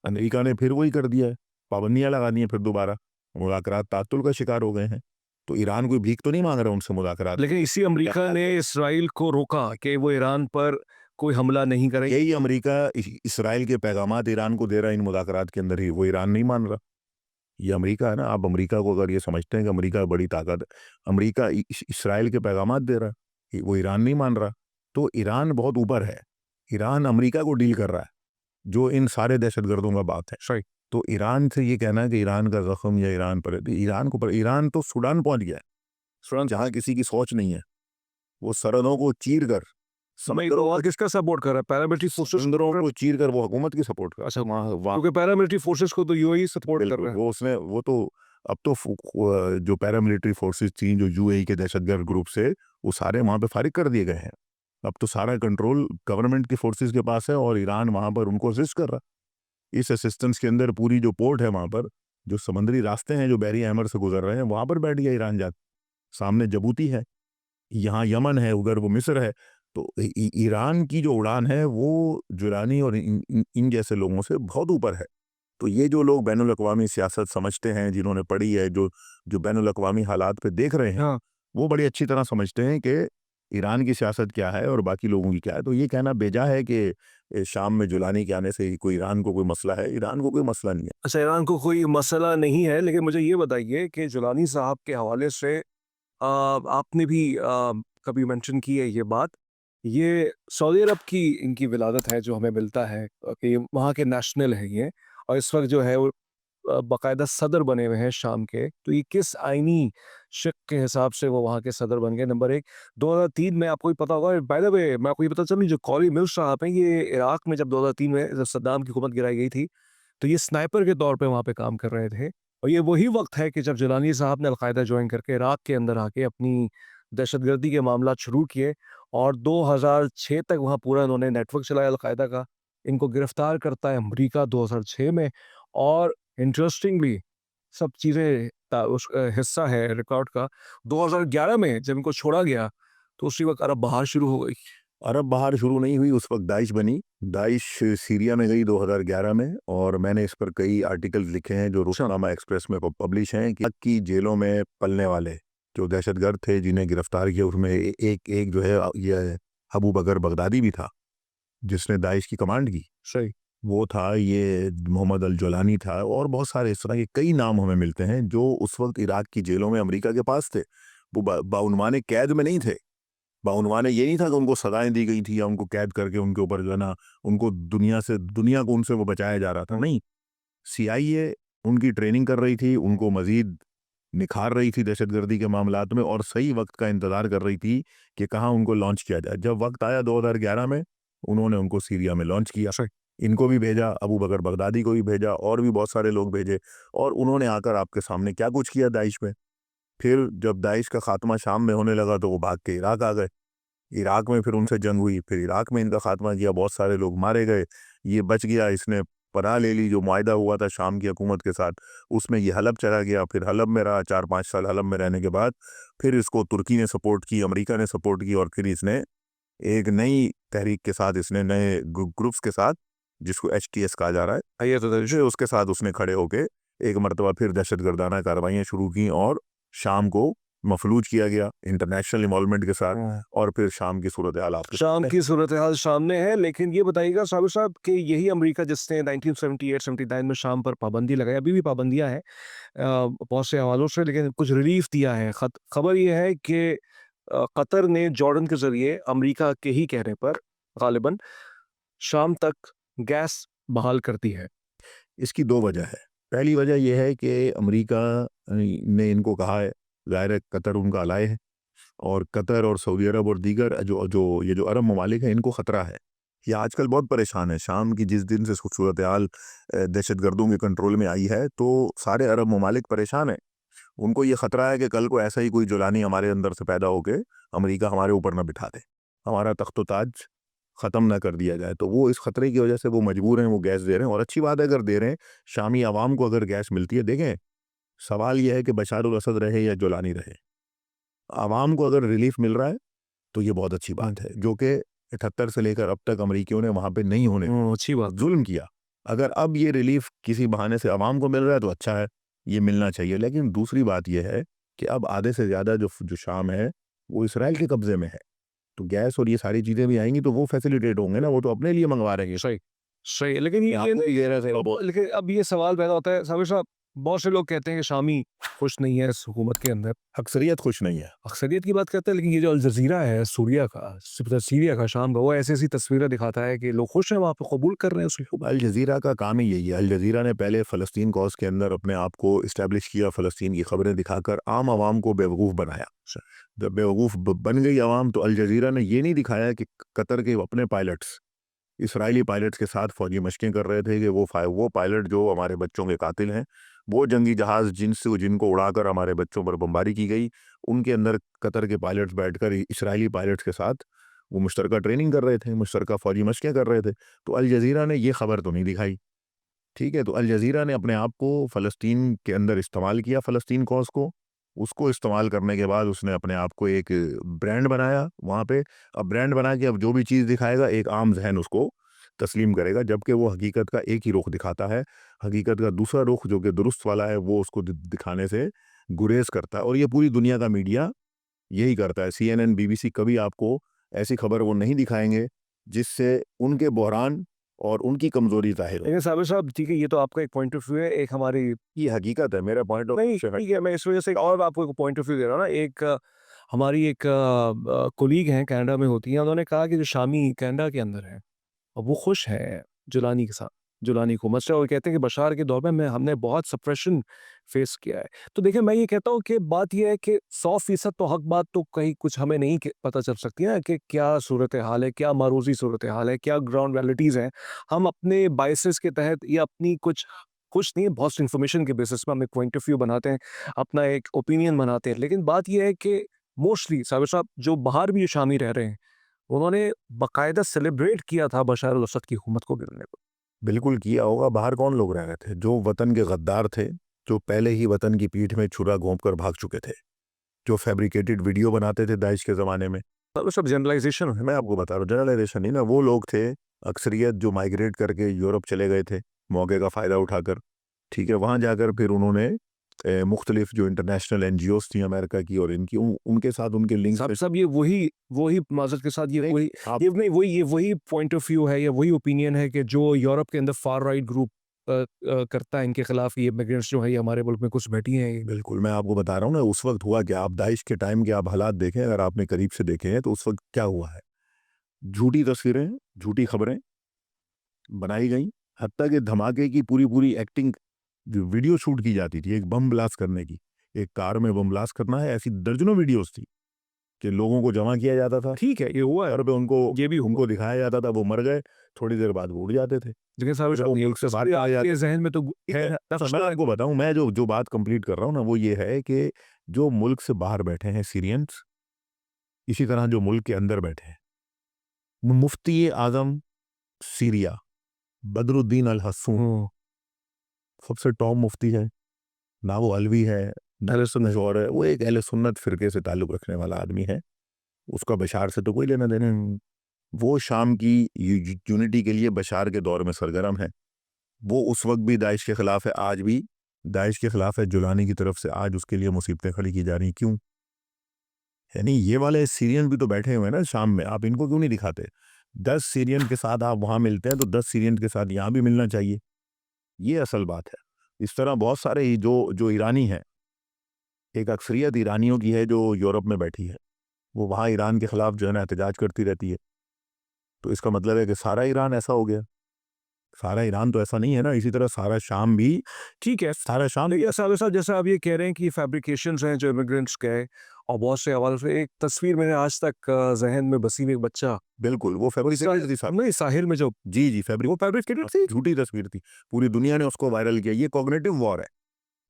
अमेरिका ने फिर वही कर दिया है, पाबंदियां लगा दी हैं फिर दोबारा, मुज़ाकरात तातुल का शिकार हो गए हैं। तो ईरान कोई भीख तो नहीं मांग रहा उनसे मुज़ाकरात। लेकिन इसी अमेरिका ने इसराइल को रोका कि वो ईरान पर कोई हमला नहीं करे। यही अमेरिका इसराइल के पैगामात ईरान को दे रहा है इन मुज़ाकरात के अंदर ही, वो ईरान नहीं मान रहा। ये अमेरिका है ना, आप अमेरिका को अगर ये समझते हैं कि अमेरिका बड़ी ताकत है, अमेरिका इसराइल के पैगामात दे रहा है, वो ईरान नहीं मान रहा। तो ईरान बहुत ऊपर है, ईरान अमेरिका को डील कर रहा है, जो इन सारे दहशतगर्दों का बात है। सही। तो ईरान से ये कहना है कि ईरान का ज़ख्म या ईरान पर, ईरान तो सूडान पहुंच गया है, सूडान जहाँ किसी की सोच नहीं है, वो सरहदों को चीर कर, समंदरों और किसका सपोर्ट कर रहा है? Paramilitary forces. समंदरों को चीर कर वो हुकूमत की सपोर्ट कर। अच्छा, वहाँ क्योंकि पैरामिलिट्री फोर्सेस को तो यूएई सपोर्ट कर बिल्कुल, रहा है। वो तो अब तो जो पैरामिलिट्री फोर्सेस थी जो UAE के दहशतगर्द ग्रुप से, वो सारे वहाँ पे फारिग कर दिए गए हैं। अब तो सारा कंट्रोल गवर्नमेंट की फोर्सेस के पास है और ईरान वहाँ पर उनको असिस्ट कर रहा है। इस असिस्टेंस के अंदर पूरी जो पोर्ट है वहाँ पर, जो समुद्री रास्ते हैं जो बहरी अहमर से गुजर रहे हैं, वहाँ पर बैठ गया ईरान जाके। सामने जबूती है, यहाँ यमन है, उधर वो मिस्र है। तो ईरान की जो उड़ान है वो जुलानी और इन जैसे लोगों से बहुत ऊपर है। तो ये जो लोग बैनुल अक़वामी सियासत समझते हैं, जिन्होंने पढ़ी है, जो बैनुल अक़वामी हालात पे देख रहे हैं, हाँ। वो बड़ी अच्छी तरह समझते हैं कि ईरान की सियासत क्या है और बाकी लोगों की क्या है। तो ये कहना बेजा है कि शाम में जुलानी के आने से कोई ईरान को कोई मसला है, ईरान को कोई मसला नहीं है। अच्छा, ईरान को कोई मसला नहीं है, लेकिन मुझे ये बताइए कि जुलानी साहब के हवाले से आपने भी कभी मेंशन की है ये बात, ये सऊदी अरब की इनकी विलादत है जो हमें मिलता है कि वहाँ के नेशनल हैं ये, और इस वक्त जो है वो बाकायदा सदर बने हुए हैं शाम के। तो ये किस आईनी शिक के हिसाब से वो वहाँ के सदर बन गए? नंबर एक, 2003 में आपको भी पता होगा, बाय द वे मैं आपको ये पता चली, जो कॉली मिल्स साहब हैं ये इराक में जब 2003 में जब सद्दाम की हुकूमत गिराई गई थी, तो ये स्नाइपर के तौर पे वहाँ पे काम कर रहे थे। और ये वही वक्त है कि जब जिलानी साहब ने अलकायदा ज्वाइन करके इराक के अंदर आके अपनी दहशतगर्दी के मामला शुरू किए, और 2006 तक वहाँ पूरा इन्होंने नेटवर्क चलाया अलकायदा का। इनको गिरफ्तार करता है अमरीका 2006 में, और इंटरेस्टिंगली सब चीज़ें उस हिस्सा है रिकॉर्ड का, 2011 में जब इनको छोड़ा गया तो उसी वक्त अरब बहार शुरू हो गई। अरब बहार शुरू नहीं हुई, उस वक्त दाइश बनी। दाइश सीरिया में गई 2011 में, और मैंने इस पर कई आर्टिकल्स लिखे हैं जो रोज़नामा एक्सप्रेस में पब्लिश हैं कि की जेलों में पलने वाले जो दहशतगर्द थे जिन्हें गिरफ्तार किया, उसमें एक एक जो है ये अबू बकर बगदादी भी था जिसने दाइश की कमांड की। सही। वो था, ये मोहम्मद अल जोलानी था, और बहुत सारे इस तरह के कई नाम हमें मिलते हैं जो उस वक्त इराक की जेलों में अमेरिका के पास थे। वो बाउनवाने कैद में नहीं थे। बाउनवाने ये नहीं था कि उनको सजाएं दी गई थी या उनको कैद करके उनके ऊपर जो है ना, उनको दुनिया को उनसे वो बचाया जा रहा था, नहीं। CIA उनकी ट्रेनिंग कर रही थी, उनको मज़ीद निखार रही थी दहशतगर्दी के मामलात में और सही वक्त का इंतज़ार कर रही थी कि कहाँ उनको लॉन्च किया जाए। जब वक्त आया 2011 में, उन्होंने उनको सीरिया में लॉन्च किया। सही। इनको भी भेजा, अबू बकर बगदादी को भी भेजा और भी बहुत सारे लोग भेजे और उन्होंने आकर आपके सामने क्या कुछ किया दाइश में। फिर जब दाइश का खात्मा शाम में होने लगा तो वो भाग के इराक आ गए। इराक में फिर उनसे जंग हुई, फिर इराक में इनका खात्मा किया, बहुत सारे लोग मारे गए। ये बच गया, इसने पनाह ले ली, जो मुआहदा हुआ था शाम की हुकूमत के साथ, उसमें ये हलब चला गया। फिर हलब में रहा 4-5 साल। हलब में रहने के बाद फिर इसको तुर्की ने सपोर्ट की, अमेरिका ने सपोर्ट की और फिर इसने एक नई तहरीक के साथ, इसने नए ग्रुप्स के साथ, जिसको HTS कहा जा रहा है, ये तो फिर उसके साथ उसने खड़े होके एक मरतबा फिर दहशतगर्दाना कार्रवाइयाँ शुरू की और शाम को मफलूज किया गया इंटरनेशनल इन्वॉल्वमेंट के साथ। और फिर शाम की सूरत हाल आपके शाम सामने। की सूरत हाल सामने है। लेकिन ये बताइएगा साबिर साहब कि यही अमेरिका जिसने 1978-79 में शाम पर पाबंदी लगाई, अभी भी पाबंदियां हैं बहुत से हवालों से, लेकिन कुछ रिलीफ दिया है। खबर ये है कि कतर ने जॉर्डन के जरिए अमेरिका के ही कहने पर गालिबन शाम तक गैस बहाल कर दी है। इसकी दो वजह है। पहली वजह यह है कि अमेरिका ने इनको कहा है, ज़ाहिर है कतर उनका अलाय है और कतर और सऊदी अरब और दीगर जो जो ये जो अरब ममालिक हैं, इनको ख़तरा है। ये आजकल बहुत परेशान है। शाम की जिस दिन से सूरत हाल दहशतगर्दों के कंट्रोल में आई है तो सारे अरब ममालिक परेशान हैं। उनको ये ख़तरा है कि कल को ऐसा ही कोई जुलानी हमारे अंदर से पैदा होके अमेरिका हमारे ऊपर न बिठा दे, हमारा तख्त ताज ख़त्म ना कर दिया जाए। तो वो इस ख़तरे की वजह से वो मजबूर हैं, वो गैस दे रहे हैं और अच्छी बात है अगर दे रहे हैं। शामी आवाम को अगर गैस मिलती है, देखें सवाल यह है कि बशार अल असद रहे या जुलानी रहे, आवाम को अगर रिलीफ मिल रहा है तो ये बहुत अच्छी बात है, जो कि 78 से लेकर अब तक अमरीकियों ने वहाँ पे नहीं होने अच्छी बात। जुल्म किया। अगर अब ये रिलीफ किसी बहाने से आवाम को मिल रहा है तो अच्छा है, ये मिलना चाहिए। लेकिन दूसरी बात यह है कि अब आधे से ज़्यादा जो जो शाम है वो इसराइल के कब्जे में है, तो गैस और ये सारी चीज़ें भी आएंगी तो वो फैसिलिटेट होंगे ना, वो तो अपने लिए मंगवा रहे हैं। सही सही। लेकिन लेकिन अब ये सवाल पैदा होता है साबिर साहब, बहुत से लोग कहते हैं कि शामी खुश नहीं है इस हुकूमत के अंदर। अक्सरियत खुश नहीं है। अक्सरियत की बात करते हैं, लेकिन ये जो अल जजीरा है सूरिया का, सीरिया का, शाम का, वो ऐसी ऐसी तस्वीरें दिखाता है कि लोग खुश हैं, वहाँ पे कबूल कर रहे हैं उसको। अल जज़ीरा का काम ही यही है। अल जज़ीरा ने पहले फ़लस्तीन कॉज़ के अंदर अपने आप को इस्टेब्लिश किया, फ़लस्तीन की खबरें दिखाकर आम आवाम को बेवकूफ़ बनाया। जब बेवकूफ़ बन गई आवाम तो अल जज़ीरा ने ये नहीं दिखाया कि कतर के अपने पायलट्स इसराइली पायलट्स के साथ फ़ौजी मशक़ें कर रहे थे कि वो पायलट जो हमारे बच्चों के कातिल हैं, वो जंगी जहाज़ जिनको उड़ाकर हमारे बच्चों पर बमबारी की गई, उनके अंदर कतर के पायलट्स बैठकर इसराइली पायलट्स के साथ वो मुश्तरका ट्रेनिंग कर रहे थे, मुश्तरका फ़ौजी मशक़ें कर रहे थे। तो अल जज़ीरा ने ये ख़बर तो नहीं दिखाई, ठीक है? तो अल जज़ीरा ने अपने आप को फ़लस्तीन के अंदर इस्तेमाल किया, फ़लस्तीन कॉज़ को। उसको इस्तेमाल करने के बाद उसने अपने आप को एक ब्रांड बनाया वहाँ पे। अब ब्रांड बना के अब जो भी चीज़ दिखाएगा एक आम ज़हन उसको तस्लीम करेगा, जबकि वो हकीकत का एक ही रुख दिखाता है। हकीकत का दूसरा रुख जो कि दुरुस्त वाला है वो उसको दिखाने से गुरेज़ करता है और ये पूरी दुनिया का मीडिया यही करता है। CNN, BBC कभी आपको ऐसी खबर वो नहीं दिखाएँगे जिससे उनके बहरान और उनकी कमज़ोरी ज़ाहिर हो। लेकिन साबिर साहब ठीक है, ये तो आपका एक पॉइंट ऑफ व्यू है, एक हमारी ये हकीकत है, मेरा पॉइंट ऑफ नहीं से ठीक है, मैं इस वजह से एक और आपको एक पॉइंट ऑफ व्यू दे रहा हूँ ना। एक हमारी एक कोलीग हैं कनाडा में होती हैं, उन्होंने कहा कि जो शामी कनाडा के अंदर है और वो खुश है जुलानी के साथ, जुलानी हुकूमत से, और कहते हैं कि बशार के दौर में हमने बहुत सप्रेशन फेस किया है। तो देखिए मैं ये कहता हूँ कि बात ये है कि 100% तो हक बात तो कहीं कुछ हमें नहीं पता चल सकती है कि क्या सूरत हाल है, क्या मारूजी सूरत हाल है, क्या ग्राउंड रियलिटीज़ हैं। हम अपने बायसेस के तहत या अपनी कुछ नहीं, बहुत सी इन्फॉर्मेशन के बेसिस पे हम एक पॉइंट ऑफ व्यू बनाते हैं, अपना एक ओपिनियन बनाते हैं। लेकिन बात ये है कि मोस्टली साबिर साहब जो बाहर भी शामी रह रहे हैं, उन्होंने बाकायदा सेलिब्रेट किया था बशार अल-असद की हुकूमत को गिरने को। बिल्कुल किया होगा। बाहर कौन लोग रह रहे थे? जो वतन के गद्दार थे, जो पहले ही वतन की पीठ में छुरा घोंप कर भाग चुके थे, जो फैब्रिकेटेड वीडियो बनाते थे दाइश के ज़माने में। वो सब जनरलाइजेशन है। मैं आपको बता रहा हूँ, जनरलाइजेशन नहीं ना, वो लोग थे अक्सरियत जो माइग्रेट करके यूरोप चले गए थे मौके का फ़ायदा उठाकर, ठीक है? वहाँ जाकर फिर उन्होंने मुख्तलिफ जो इंटरनेशनल NGOs थी अमेरिका की और इनकी उनके साथ उनके लिंक्स सब पे सब ये वही माज़रत के साथ ये नहीं, वही आप ये नहीं वही ये वही पॉइंट ऑफ व्यू है, या वही ओपिनियन है कि जो यूरोप के अंदर फार राइट ग्रुप करता है इनके खिलाफ, ये इमिग्रेंट्स जो है ये हमारे मुल्क में कुछ बैठी हैं ये। बिल्कुल, मैं आपको बता रहा हूँ ना उस वक़्त हुआ क्या। आप दाइश के टाइम के आप हालात देखें, अगर आपने करीब से देखे हैं तो उस वक़्त क्या हुआ है। झूठी तस्वीरें, झूठी खबरें बनाई गईं हत्ता के धमाके की पूरी एक्टिंग वीडियो शूट की जाती थी एक बम ब्लास्ट करने की, एक कार में बम ब्लास्ट करना है, ऐसी दर्जनों वीडियोस थी कि लोगों को जमा किया जाता था। ठीक है, ये हुआ है, घर पे उनको ये भी हुआ। उनको दिखाया जाता था, वो मर गए, थोड़ी देर बाद वो उड़ जाते थे। लेकिन साहब फिर वो मुल्क से बाहर चले जाते आपके ज़हन में तो है थे। मैं आपको बताऊं, मैं जो बात कंप्लीट कर रहा हूँ ना, वो ये है कि जो मुल्क से बाहर बैठे हैं सीरियंस, इसी तरह जो मुल्क के अंदर बैठे हैं, मुफ्ती आजम सीरिया बदरुद्दीन अल हसून सबसे टॉप मुफ्ती है ना, वो अलवी है अहले सुन्नत और है, वो एक अहले सुन्नत फिरके से ताल्लुक़ रखने वाला आदमी है, उसका बशार से तो कोई लेना देना नहीं। वो शाम की यूनिटी के लिए बशार के दौर में सरगर्म है, वो उस वक्त भी दाइश के ख़िलाफ़ है, आज भी दाइश के ख़िलाफ़ है, जुलानी की तरफ से आज उसके लिए मुसीबतें खड़ी की जा रही, क्यों? यानी ये वाले सीरियन भी तो बैठे हुए हैं ना शाम में, आप इनको क्यों नहीं दिखाते? 10 सीरियन के साथ आप वहाँ मिलते हैं तो 10 सीरियन के साथ यहाँ भी मिलना चाहिए, ये असल बात है। इस तरह बहुत सारे ही जो ईरानी हैं, एक अक्सरियत ईरानियों की है जो यूरोप में बैठी है, वो वहाँ ईरान के ख़िलाफ़ जो है ना एहतजाज करती रहती है, तो इसका मतलब है कि सारा ईरान ऐसा हो गया? सारा ईरान तो ऐसा नहीं है ना, इसी तरह सारा शाम भी, ठीक है। सारा शाम लेकिन साहब साहब जैसा आप ये कह रहे हैं कि फैब्रिकेशंस हैं जो इमिग्रेंट्स के हैं, और बहुत से हवालों से एक तस्वीर मैंने आज तक ज़हन में बसी हुई, एक बच्चा बिल्कुल, वो फैब्रिकेटेड थी साहब। नहीं साहिल में जो जी, जी, वो फैब्रिकेटेड थी। झूठी तस्वीर थी। पूरी दुनिया ने उसको वायरल किया, ये कॉग्निटिव वॉर है।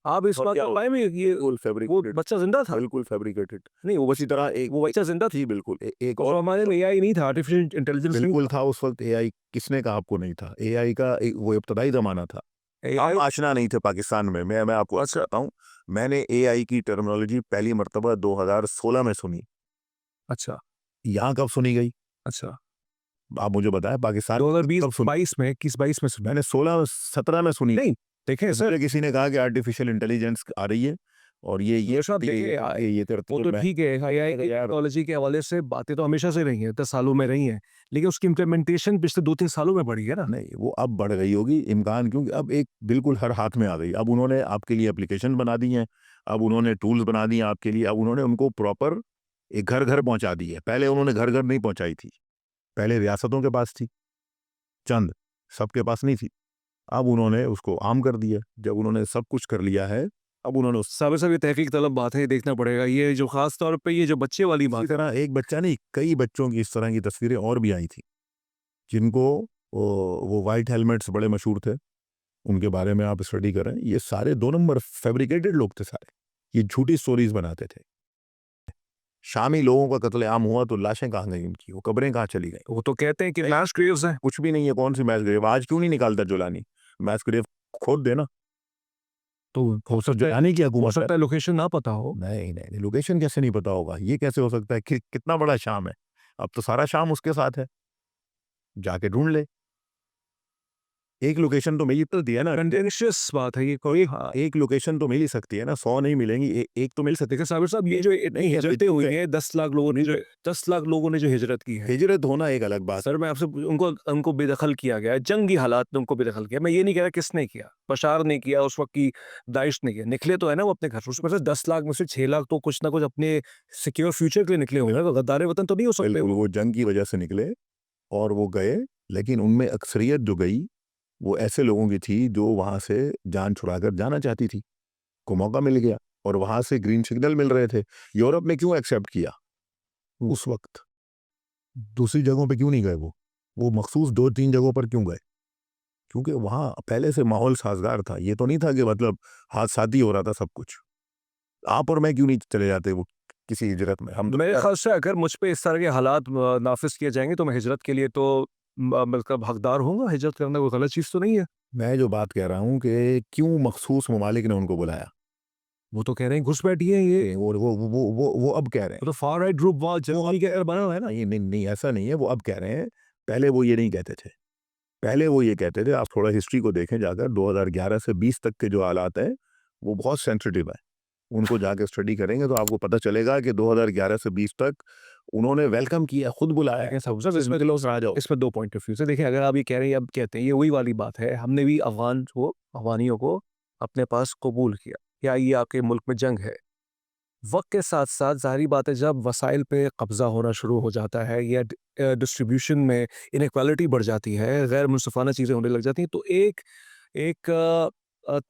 आप इस बात को कायम है ये बिल्कुल वो फैब्रिकेटेड, बच्चा जिंदा था? बिल्कुल फैब्रिकेटेड। नहीं वो इसी तरह एक वो बच्चा जिंदा था। थी बिल्कुल एक और और हमारे में एआई नहीं था, आर्टिफिशियल इंटेलिजेंस नहीं बिल्कुल था उस वक्त एआई, किसने कहा आपको नहीं था? एआई का वो इब्तदाई ज़माना था। एआई। हम आशना नहीं थे पाकिस्तान में, मैं आपको अच्छा। बताता हूँ, मैंने एआई की टर्मिनोलॉजी पहली मर्तबा 2016 में सुनी। अच्छा। यहाँ कब सुनी गई? अच्छा। आप मुझे बताएं पाकिस्तान में 2020 कब सुनी? 22 में 21-22 में सुना। मैंने 16-17 में सुनी। नहीं देखें सर, मुझे किसी ने कहा कि आर्टिफिशियल इंटेलिजेंस आ रही है और ये साहब देखिए वो तो ठीक है, एआई टेक्नोलॉजी के हवाले से बातें तो हमेशा से रही हैं, 10 सालों में रही हैं, लेकिन उसकी इम्प्लीमेंटेशन पिछले 2-3 सालों में बढ़ी है ना। नहीं, वो अब बढ़ गई होगी इम्कान, क्योंकि अब एक बिल्कुल हर हाथ में आ गई। अब उन्होंने आपके लिए एप्लीकेशन बना दी हैं, अब उन्होंने टूल्स बना दिए आपके लिए, अब उन्होंने उनको प्रॉपर एक घर-घर पहुँचा दी है। पहले उन्होंने घर-घर नहीं पहुँचाई थी, पहले रियासतों के पास थी, चंद, सबके पास नहीं थी। अब उन्होंने उसको आम कर दिया। जब उन्होंने सब कुछ कर लिया है, अब उन्होंने उस साबिर साहब ये तहकीक तलब बात है, ये देखना पड़ेगा। ये जो खास तौर पे ये जो बच्चे वाली इसी बात, तरह एक बच्चा नहीं, कई बच्चों की इस तरह की तस्वीरें और भी आई थी, जिनको वो व्हाइट हेलमेट्स बड़े मशहूर थे, उनके बारे में आप स्टडी करें, ये सारे 2 नंबर फैब्रिकेटेड लोग थे सारे। ये झूठी स्टोरीज़ बनाते थे। शामी लोगों का कत्लेआम हुआ तो लाशें कहाँ गई उनकी? वो कब्रें कहाँ चली गईं? वो तो कहते हैं कि मास ग्रेव्स हैं। कुछ भी नहीं है, कौन-सी मैस ग्रेव? आज क्यों नहीं निकालता जुलानी? मैस ग्रेव खोद देना। तो हो सकता है, जुलानी की हो हुकूमत है। सकता है लोकेशन ना पता हो। नहीं, नहीं, नहीं, लोकेशन कैसे नहीं पता होगा? ये कैसे हो सकता है? कितना बड़ा शाम है? अब तो सारा शाम उसके साथ है। जाके ढूँढ ले। एक लोकेशन तो मिल ही सकती है ना। कंटेंशियस बात है ये कोई। हाँ, एक लोकेशन तो मिल ही सकती है ना, 100 नहीं मिलेंगी, एक तो मिल सकती है। देखिए साबिर साहब ये जो इतनी हिजरतें हुई हैं, 10 लाख लोगों ने जो 10 लाख लोगों ने जो हिजरत की है, हिजरत होना एक अलग बात है। सर मैं आपसे उनको उनको बेदखल किया गया है, जंगी हालात में उनको बेदखल किया। मैं ये नहीं कह रहा किसने किया, बशार ने किया, उस वक्त की दाइश ने किया। निकले तो है ना वो अपने घर से, उसमें से 10 लाख में से 6 लाख तो कुछ ना कुछ अपने सिक्योर फ्यूचर के लिए निकले हुए हैं, तो गद्दार वतन तो नहीं हो सकते बिल्कुल, वो। वो जंग की वजह से निकले और वो गए, लेकिन उनमें अक्सरियत जो गई, वो ऐसे लोगों की थी जो वहाँ से जान छुड़ाकर जाना चाहती थी। को मौका मिल गया और वहाँ से ग्रीन सिग्नल मिल रहे थे। यूरोप में क्यों एक्सेप्ट किया उस वक़्त? दूसरी जगहों पे क्यों नहीं गए वो? वो मखसूस 2-3 जगहों पर क्यों गए? क्योंकि वहाँ पहले से माहौल साज़गार था। ये तो नहीं था कि मतलब हाथ-साथ ही हो रहा था सब कुछ। आप और मैं क्यों नहीं चले जाते वो किसी हिजरत में? हम तो मेरे ख्याल से अगर मुझ पे इस तरह के हालात नाफिज किए जाएंगे तो मैं हिजरत के लिए तो मतलब हकदार होऊंगा। हिजरत करना कोई गलत चीज़ तो नहीं है। मैं जो बात कह रहा हूँ कि क्यों मखसूस ममालिक ने उनको बुलाया? वो तो कह रहे हैं घुस बैठी है ये। वो अब कह रहे हैं। वो तो फार राइट ग्रुप वहाँ जर्मनी के बना हुआ है ना। नहीं, नहीं, नहीं, ऐसा नहीं है, वो अब कह रहे हैं। पहले वो ये नहीं कहते थे। पहले वो ये कहते थे, आप थोड़ा हिस्ट्री को देखें जाकर, 2011 से 20 तक के जो हालात हैं, वो बहुत सेंसिटिव हैं। उनको जाके स्टडी करेंगे तो आपको पता चलेगा कि 2011 से 20 तक उन्होंने वेलकम किया, खुद बुलाया है। लेकिन साहब साहब इसमें दो पॉइंट ऑफ व्यू से देखिए, अगर आप ये कह रहे हैं, अब कहते हैं, ये वही वाली बात है, हमने भी अफगानियों को अपने पास कबूल किया, क्या ये आपके मुल्क में जंग है? वक्त के साथ साथ ज़ाहिर बात है जब वसाइल पे कब्ज़ा होना शुरू हो जाता है या डिस्ट्रीब्यूशन में इनक्वालिटी बढ़ जाती है, गैर मुनसिफाना चीज़ें होने लग जाती हैं, तो एक एक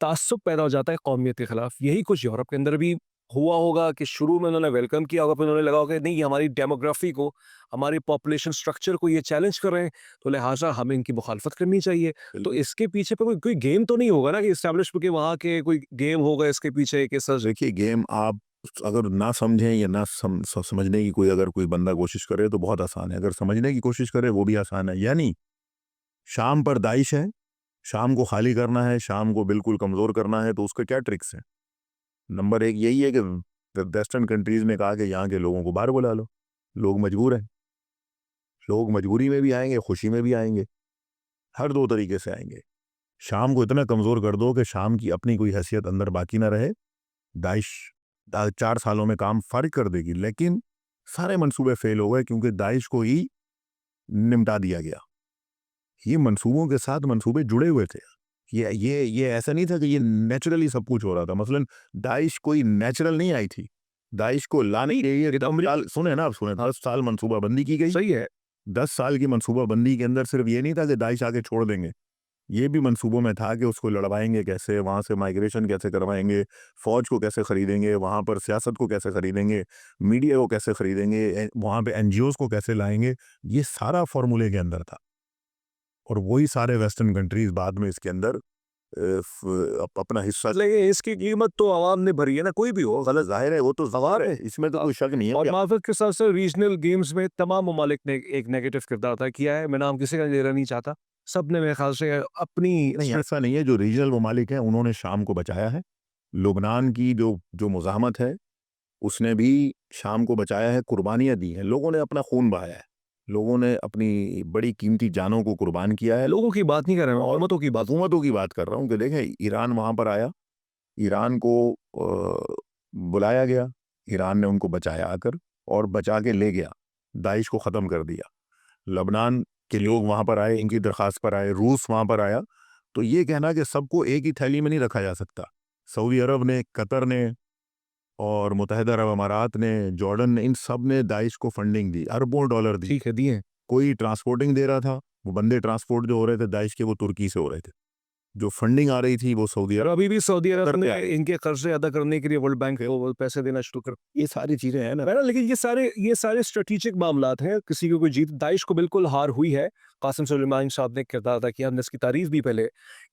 तासुब पैदा हो जाता है कौमियत के खिलाफ। यही कुछ यूरोप के अंदर भी हुआ होगा कि शुरू में उन्होंने वेलकम किया होगा, फिर उन्होंने लगा होगा कि नहीं, ये हमारी डेमोग्राफी को, हमारी पॉपुलेशन स्ट्रक्चर को ये चैलेंज कर रहे हैं, तो लिहाजा हमें इनकी मुखालफत करनी चाहिए। तो बिल्कुल। इसके पीछे पे कोई कोई गेम तो नहीं होगा ना कि इस्टेब्लिश के वहाँ के कोई गेम होगा इसके पीछे कि सर। देखिए, गेम आप अगर ना समझें या ना समझने की कोई अगर कोई बंदा कोशिश करे तो बहुत आसान है, अगर समझने की कोशिश करे वो भी आसान है। यानी शाम पर दाइश है, शाम को खाली करना है, शाम को बिल्कुल कमज़ोर करना है, तो उसके क्या ट्रिक्स हैं? नंबर एक यही है कि वेस्टर्न कंट्रीज़ में कहा कि यहाँ के लोगों को बाहर बुला लो, लोग मजबूर हैं। लोग मजबूरी में भी आएंगे, खुशी में भी आएंगे, हर दो तरीके से आएंगे। शाम को इतना कमज़ोर कर दो कि शाम की अपनी कोई हैसियत अंदर बाकी ना रहे। दाइश 4 सालों में काम फारिग कर देगी, लेकिन सारे मंसूबे फेल हो गए क्योंकि दाइश को ही निमटा दिया गया। ये मंसूबों के साथ मंसूबे जुड़े हुए थे। ये ऐसा नहीं था कि ये नेचुरली सब कुछ हो रहा था। मसलन दाइश कोई नेचुरल नहीं आई थी। दाइश को लाने के लिए 10 साल, सुने ना आप, सुने, 10 साल मंसूबाबंदी की गई। सही है। 10 साल की मंसूबाबंदी के अंदर सिर्फ ये नहीं था कि दाइश आके छोड़ देंगे। ये भी मंसूबों में था कि उसको लड़वाएंगे कैसे, वहाँ से माइग्रेशन कैसे करवाएंगे, फ़ौज को कैसे खरीदेंगे, वहाँ पर सियासत को कैसे खरीदेंगे, मीडिया को कैसे खरीदेंगे, वहाँ पे एनजीओज़ को कैसे लाएंगे। ये सारा फॉर्मूले के अंदर था। और वही सारे वेस्टर्न कंट्रीज बाद में इसके अंदर अपना हिस्सा। लेकिन इसकी कीमत तो आवाम ने भरी है ना, कोई भी हो। गलत जाहिर है, वो तो जवाब है, इसमें तो कोई शक नहीं और है। मार्वल के साथ साथ रीजनल गेम्स में तमाम ममालिक ने एक नेगेटिव किरदार अदा किया है। मैं नाम किसी का लेना नहीं चाहता, सब ने मेरे ख्याल से अपनी नहीं, ऐसा नहीं है। जो रीजनल ममालिक हैं उन्होंने शाम को बचाया है। लुबनान की जो जो मुजाहमत है उसने भी शाम को बचाया है, कुर्बानियां दी हैं, लोगों ने अपना खून बहाया है, लोगों ने अपनी बड़ी कीमती जानों को कुर्बान किया है। लोगों की बात नहीं कर रहे हैं, हुकूमतों की बात। हुकूमतों की बात कर रहा हूँ कि देखें, ईरान वहाँ पर आया, ईरान को बुलाया गया, ईरान ने उनको बचाया आकर और बचा के ले गया, दाइश को ख़त्म कर दिया। लबनान के लोग वहाँ पर आए, इनकी दरख्वास्त पर आए, रूस वहाँ पर आया। तो ये कहना कि सबको एक ही थैली में नहीं रखा जा सकता। सऊदी अरब ने, कतर ने और मुत्तहिदा अरब अमारात ने, जॉर्डन ने, इन सब ने दाइश को फंडिंग दी, अरबों डॉलर दी। ठीक है, दिए। कोई ट्रांसपोर्टिंग दे रहा था, वो बंदे ट्रांसपोर्ट जो हो रहे थे दाइश के, वो तुर्की से हो रहे थे। जो फंडिंग आ रही थी वो सऊदी और अरब। अभी भी सऊदी अरब करते ने आए। इनके कर्जे अदा करने के लिए वर्ल्ड बैंक को वो पैसे देना शुरू कर। ये सारी चीज़ें हैं ना। बहरहाल, लेकिन ये सारे स्ट्रेटेजिक मामलात हैं, किसी को कोई जीत, दाइश को बिल्कुल हार हुई है। कासिम सुलेमानी साहब ने किरदार अदा किया, हमने इसकी तारीफ भी पहले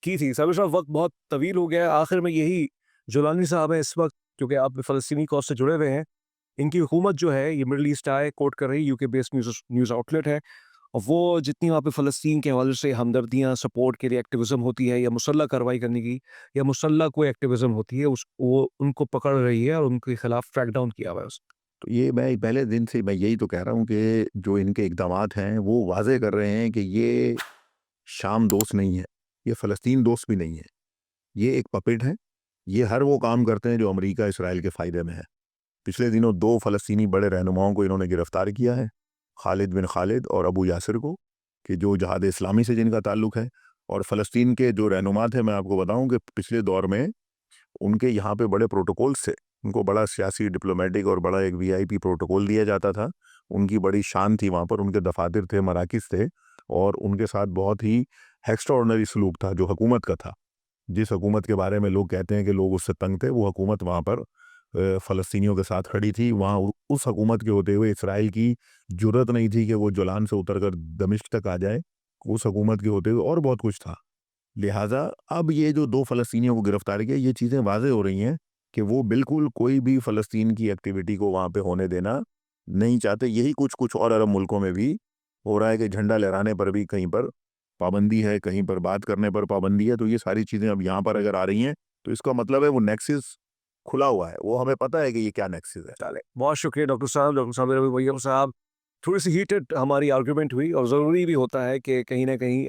की थी। साबिर साहब, वक्त बहुत तवील हो गया है, आखिर में यही जुलानी साहब है इस वक्त, क्योंकि आप फ़लस्तीनी कॉज से जुड़े हुए हैं। इनकी हुकूमत जो है ये मिडल ईस्ट आई कोट कर रही है, यूके बेस्ड न्यूज़ आउटलेट है। और वो जितनी वहाँ पे फ़लस्तीन के हवाले से हमदर्दियाँ, सपोर्ट के लिए एक्टिविज़्म होती है या मुसल्लह कार्रवाई करने की या मुसल्लह कोई एक्टिविज़्म होती है, उस वो उनको पकड़ रही है और उनके खिलाफ क्रैक डाउन किया हुआ है। तो ये मैं पहले दिन से मैं यही तो कह रहा हूँ कि जो इनके इक़दामात हैं वो वाज़े कर रहे हैं कि ये शाम दोस्त नहीं है, ये फ़लस्तीन दोस्त भी नहीं है। ये एक पपेट है। ये हर वो काम करते हैं जो अमेरिका इसराइल के फ़ायदे में है। पिछले दिनों 2 फ़लस्तीनी बड़े रहनुमाओं को इन्होंने गिरफ़्तार किया है, खालिद बिन खालिद और अबू यासिर को, कि जो जहाद इस्लामी से जिनका ताल्लुक़ है। और फ़लस्तीन के जो रहनुमा थे, मैं आपको बताऊँ कि पिछले दौर में उनके यहाँ पे बड़े प्रोटोकॉल्स थे। उनको बड़ा सियासी, डिप्लोमेटिक और बड़ा एक वीआईपी प्रोटोकॉल दिया जाता था। उनकी बड़ी शान थी वहाँ पर, उनके दफ़ातर थे, मराकिज़ थे और उनके साथ बहुत ही एक्स्ट्राऑर्डिनरी सलूक था जो हुकूमत का था। जिस हुकूमत के बारे में लोग कहते हैं कि लोग उससे तंग थे, वो हुकूमत वहाँ पर फ़लस्तीनियों के साथ खड़ी थी। वहाँ उस हुकूमत के होते हुए इसराइल की जुर्रत नहीं थी कि वो जोलान से उतर कर दमिश्क तक आ जाए। उस हुकूमत के होते हुए और बहुत कुछ था। लिहाजा अब ये जो 2 फ़लस्तीनियों को गिरफ़्तार किया, ये चीज़ें वाज़े हो रही हैं कि वो बिल्कुल कोई भी फ़लस्तीन की एक्टिविटी को वहाँ पे होने देना नहीं चाहते। यही कुछ और अरब मुल्कों में भी हो रहा है कि झंडा लहराने पर भी कहीं पर पाबंदी है, कहीं पर बात करने पर पाबंदी है। तो ये सारी चीज़ें अब यहाँ पर अगर आ रही हैं, तो इसका मतलब है वो नेक्सस खुला हुआ है। वो हमें पता है कि ये क्या नेक्सस है। चले, बहुत शुक्रिया डॉक्टर साहब भैया साहब। थोड़ी सी हीटेड हमारी आर्गुमेंट हुई और ज़रूरी भी होता है कि कहीं ना कहीं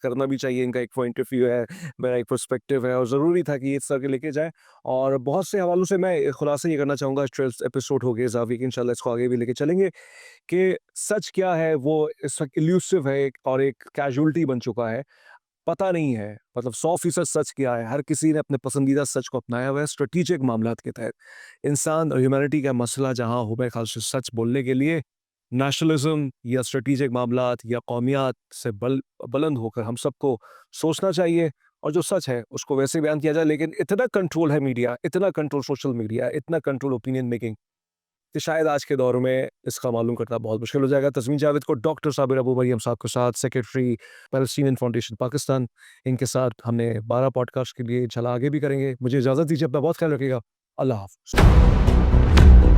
करना भी चाहिए। इनका एक पॉइंट ऑफ व्यू है, मेरा एक पर्सपेक्टिव है और ज़रूरी था कि इस तरह के लेके जाए। और बहुत से हवालों से मैं खुलासा ये करना चाहूँगा, 12th एपिसोड हो गया जावी कि इंशाल्लाह इसको आगे भी लेके चलेंगे कि सच क्या है वो इस वक्त इल्यूसिव है और एक कैजुअलिटी बन चुका है। पता नहीं है, मतलब 100% सच क्या है। हर किसी ने अपने पसंदीदा सच को अपनाया हुआ है स्ट्रेटेजिक मामलात के तहत। इंसान और ह्यूमैनिटी का मसला जहाँ हो, मेरे ख्याल से सच बोलने के लिए नेशनलिज्म या स्ट्रेटेजिक मामलात या कौमियात से बुलंद होकर हम सबको सोचना चाहिए और जो सच है उसको वैसे बयान किया जाए। लेकिन इतना कंट्रोल है मीडिया, इतना कंट्रोल सोशल मीडिया, इतना कंट्रोल ओपिनियन मेकिंग कि शायद आज के दौर में इसका मालूम करना बहुत मुश्किल हो जाएगा। तस्मीन जावेद को डॉक्टर साबिर अबू मरियम साहब के साथ, सेक्रेटरी पैलेस्टीनियन फाउंडेशन पाकिस्तान, इनके साथ हमने 12 पॉडकास्ट के लिए चला आगे भी करेंगे। मुझे इजाज़त दीजिए, अपना बहुत ख्याल रखिएगा। अल्लाह हाफ़िज़।